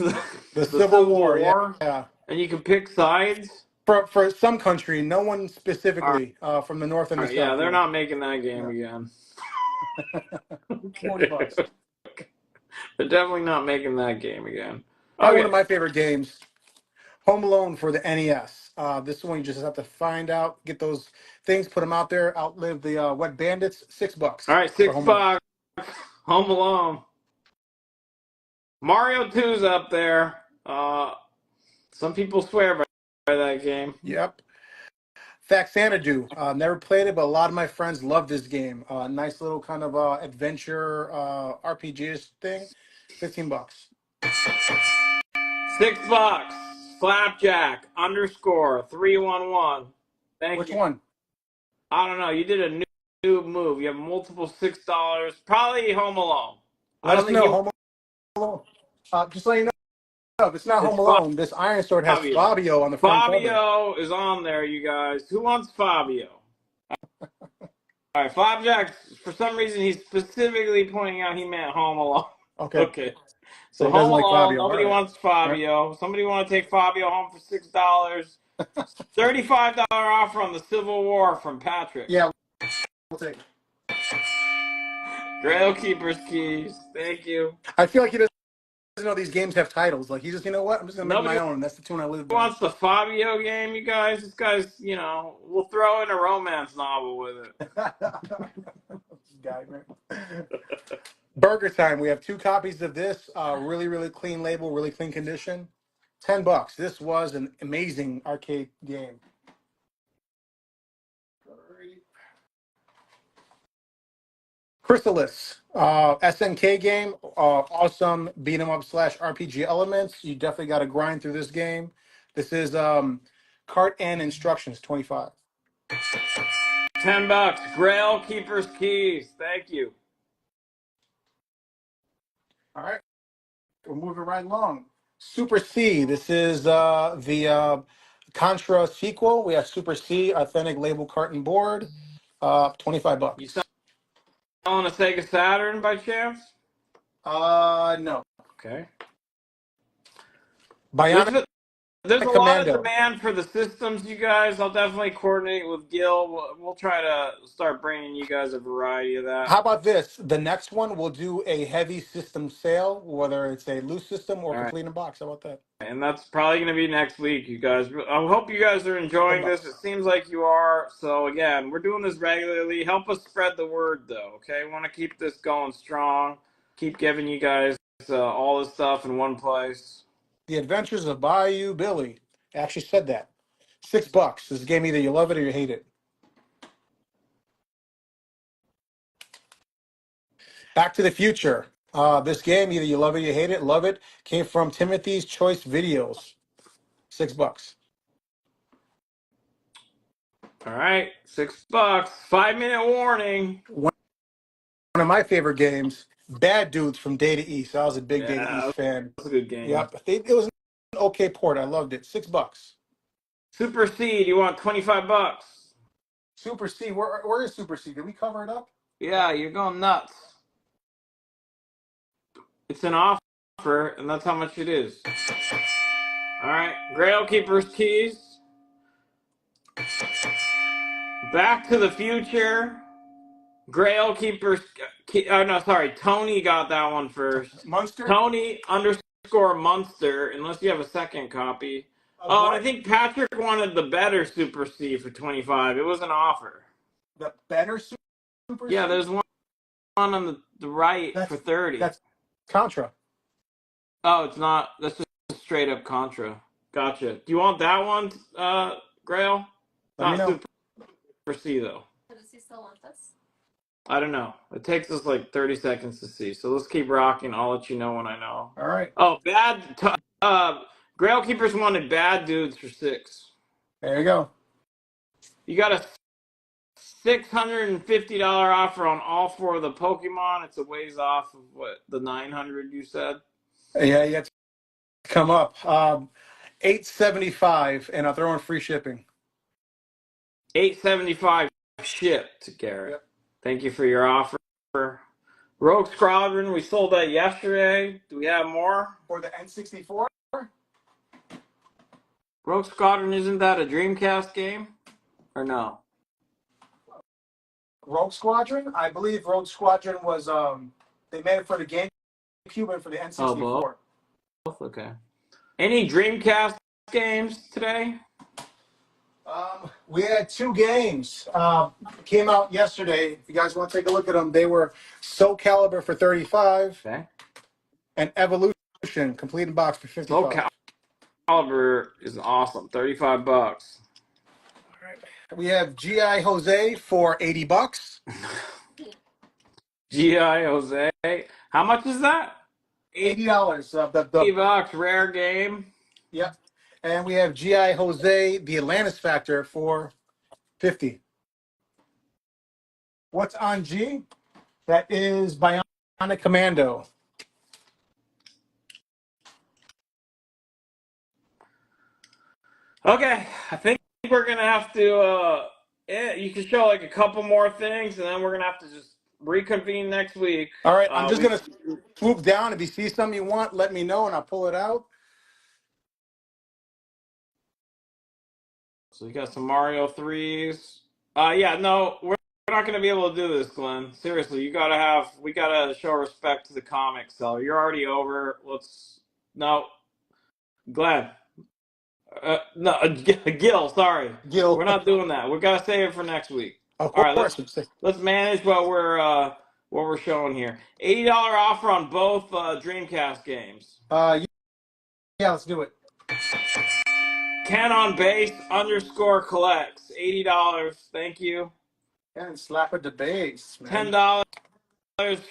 the Civil War. Yeah. And you can pick sides? For some country, no one specifically from the North and the South. Yeah, they're not making that game again. $40. They're definitely not making that game again. One of my favorite games, Home Alone for the NES. This one you just have to find out, get those things, put them out there, outlive the Wet Bandits. $6. All right, $6. Home Alone. Mario 2's up there. Some people swear by that game. Yep. Faxanadu. Never played it, but a lot of my friends love this game. Nice little kind of adventure RPG thing. $15. $6. Flapjack _311. Thank you. Which one? I don't know. You did a new move. You have multiple $6. Probably Home Alone. Let us know. Home Alone. Just let you know. If it's not Home Alone, this Iron Sword has Fabio on the front cover. Fabio is on there, you guys. Who wants Fabio? All right, Flapjack, for some reason, he's specifically pointing out he meant Home Alone. Okay. Okay. So So he doesn't Home like Alone, Fabio. All nobody right. wants Fabio. Somebody want to take Fabio home for $6. $35 offer on the Civil War from Patrick. Yeah, we'll take it. Grail Keeper's Keys. Thank you. I feel like he doesn't know these games have titles. Like he just, you know what? I'm just gonna make Nobody my own, and that's the tune I live by. wants the Fabio game, you guys. This guy's, we'll throw in a romance novel with it. This guy, man. Burger Time. We have 2 copies of this. Really, really clean label, really clean condition. $10. This was an amazing arcade game. Chrysalis, SNK game, awesome beat 'em up / RPG elements. You definitely got to grind through this game. This is cart and instructions, 25. $10. Grail Keeper's Keys. Thank you. All right, we're moving right along. Super C. This is the Contra sequel. We have Super C, authentic label carton board, $25. You selling a Sega Saturn by chance? No. Okay. Bionic There's a lot of Commando. demand for the systems, you guys. I'll definitely coordinate with Gil. We'll try to start bringing you guys a variety of that. How about this? The next one we'll do a heavy system sale, whether it's a loose system or All right. complete in box. How about that? And that's probably going to be next week, you guys. I hope you guys are enjoying this. It seems like you are. So, again, we're doing this regularly. Help us spread the word, though, okay? We want to keep this going strong. Keep giving you guys all this stuff in one place. The Adventures of Bayou Billy. I actually said that. $6. This game, either you love it or you hate it. Back to the Future. This game, either you love it or you hate it. Love it. Came from Timothy's Choice Videos. $6. All right, $6. 5-minute warning. One of my favorite games, Bad Dudes from Data East. I was a big Data East fan. That's a good game. Yep. It was an okay port. I loved it. $6. Super Seed, you want $25? Super C. Where is Super C? Did we cover it up? Yeah, you're going nuts. It's an offer, and that's how much it is. All right, Grail Keeper's Keys. Back to the Future. Grail Keeper's. No, sorry. Tony got that one first. Munster? Tony_Munster, unless you have a second copy. Oh, and I think Patrick wanted the better Super C for 25. It was an offer. The better Super C? Yeah, there's one on the right for 30. That's Contra. Oh, it's not. That's just straight up Contra. Gotcha. Do you want that one, Grail? Let me Not know. Super C, though. Does he still want this? I don't know. It takes us like 30 seconds to see. So let's keep rocking. I'll let you know when I know. All right. Oh, Grail Keepers wanted Bad Dudes for 6. There you go. You got a $650 offer on all 4 of the Pokemon. It's a ways off of what, the 900 you said? Yeah, you have to come up. $875, and I'll throw in free shipping. $875 shipped, Garrett. Yep. Thank you for your offer. Rogue Squadron, we sold that yesterday. Do we have more? For the N64? Rogue Squadron, isn't that a Dreamcast game? Or no? Rogue Squadron? I believe Rogue Squadron was, they made it for the GameCube and for the N64. Both? Okay. Any Dreamcast games today? We had 2 games. Came out yesterday. If you guys want to take a look at them, they were Soul Calibur for 35 Okay. and Evolution, complete in box for 55. Soul Calibur is awesome. $35. All right. We have G.I. Jose for $80. G.I. Jose. How much is that? $80. $80, rare game. Yep. And we have G.I. Jose, the Atlantis Factor for $50. What's on G? That is Bionic Commando. Okay, I think we're gonna have to. You can show like a couple more things, and then we're gonna have to just reconvene next week. All right, I'm just We gonna swoop down. If you see something you want, let me know and I'll pull it out. So we got some Mario 3s. Yeah, no, we're not going to be able to do this, Glenn. Seriously, we gotta show respect to the comic seller. You're already over. No, Glenn. No, Gil, sorry. Gil, We're not doing that. We gotta save it for next week. of All right, course. let's manage what we're showing here. $80 offer on both Dreamcast games. Yeah, let's do it. Ken on base _ collects $80. Thank you. And slap at the base, man. $10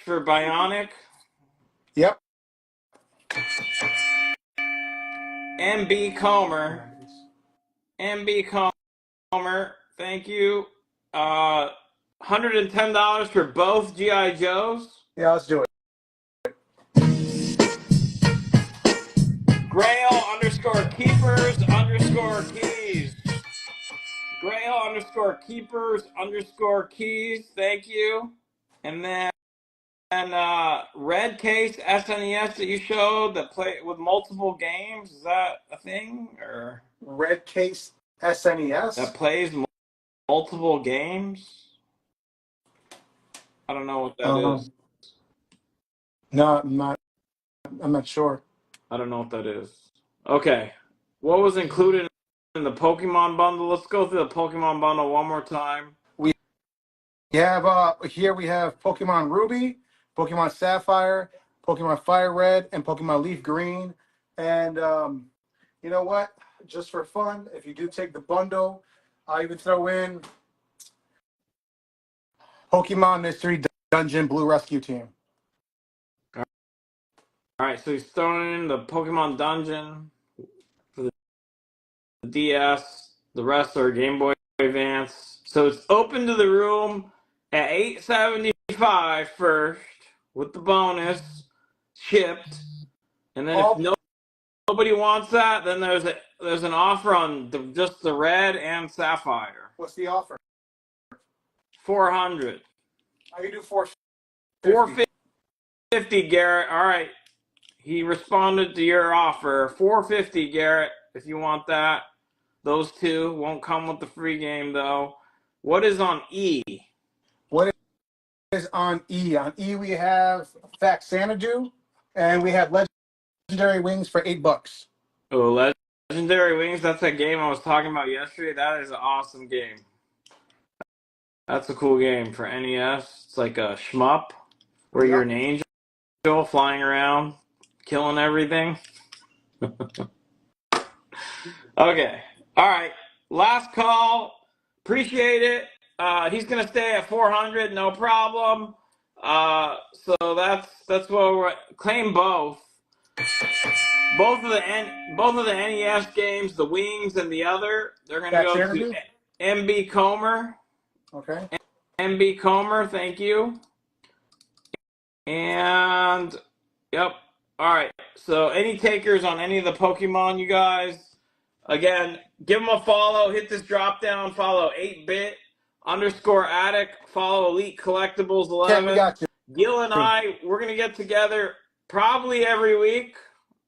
for Bionic. Yep. MB Comer. MB Comer. Thank you. $110 for both GI Joes. Yeah, let's do it. Grail _ keepers _ keys. Grail _ keepers _ keys. Thank you. And then red case SNES that you showed that play with multiple games. Is that a thing or Red case SNES that plays multiple games? I don't know what that is. No, I'm not sure. I don't know what that is. Okay. What was included in the Pokemon bundle? Let's go through the Pokemon bundle one more time. We have here we have Pokemon Ruby, Pokemon Sapphire, Pokemon Fire Red, and Pokemon Leaf Green. And you know what? Just for fun, if you do take the bundle, I'll even throw in Pokemon Mystery Dungeon Blue Rescue Team. All right, so he's throwing in the Pokemon Dungeon for the DS. The rest are Game Boy Advance. So it's open to the room at $875 first with the bonus shipped, and then if nobody wants that, then there's an offer on just the red and sapphire. What's the offer? $400. I can do $450. $450, Garrett. All right. He responded to your offer. $450, Garrett, if you want that. Those two won't come with the free game, though. What is on E? What is on E? On E, we have Fact Xanadu, and we have Legendary Wings for $8. Oh, Legendary Wings. That's that game I was talking about yesterday. That is an awesome game. That's a cool game for NES. It's like a shmup where you're an angel flying around, killing everything. Okay. All right. Last call. Appreciate it. He's gonna stay at 400, no problem. So that's what we're claim both. Both of the NES games, the Wings and the other, they're gonna go to MB Comer. Okay. MB Comer, thank you. And yep. All right. So any takers on any of the Pokemon, you guys? Again, give them a follow. Hit this drop down. Follow 8bit _ addict. Follow Elite Collectibles 11. Ken, we got you. Gil and I, we're gonna get together probably every week.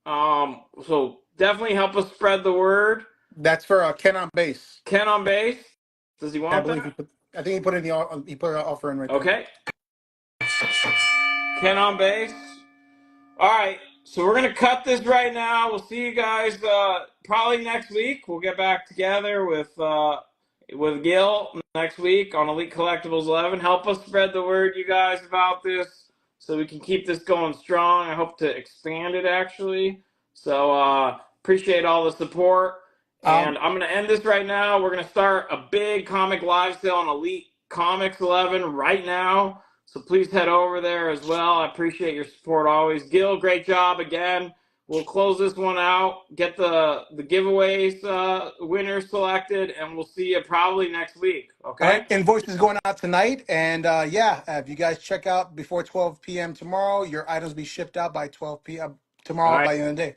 So definitely help us spread the word. That's for Ken on base. Ken on base. Does he want I believe that? I think he put an offer in right there. Okay. Ken on base. All right. So we're gonna cut this right now. We'll see you guys probably next week. We'll get back together with Gil next week on Elite Collectibles 11. Help us spread the word, you guys, about this, so we can keep this going strong. I hope to expand it actually. So appreciate all the support. And I'm gonna end this right now. We're gonna start a big comic live sale on Elite Comics 11 right now. So please head over there as well. I appreciate your support always. Gil, great job again. We'll close this one out, get the giveaways winners selected, and we'll see you probably next week. Okay? All right, invoice is going out tonight. And if you guys check out before 12 p.m. tomorrow, your items will be shipped out by 12 p.m. tomorrow by the end of the day.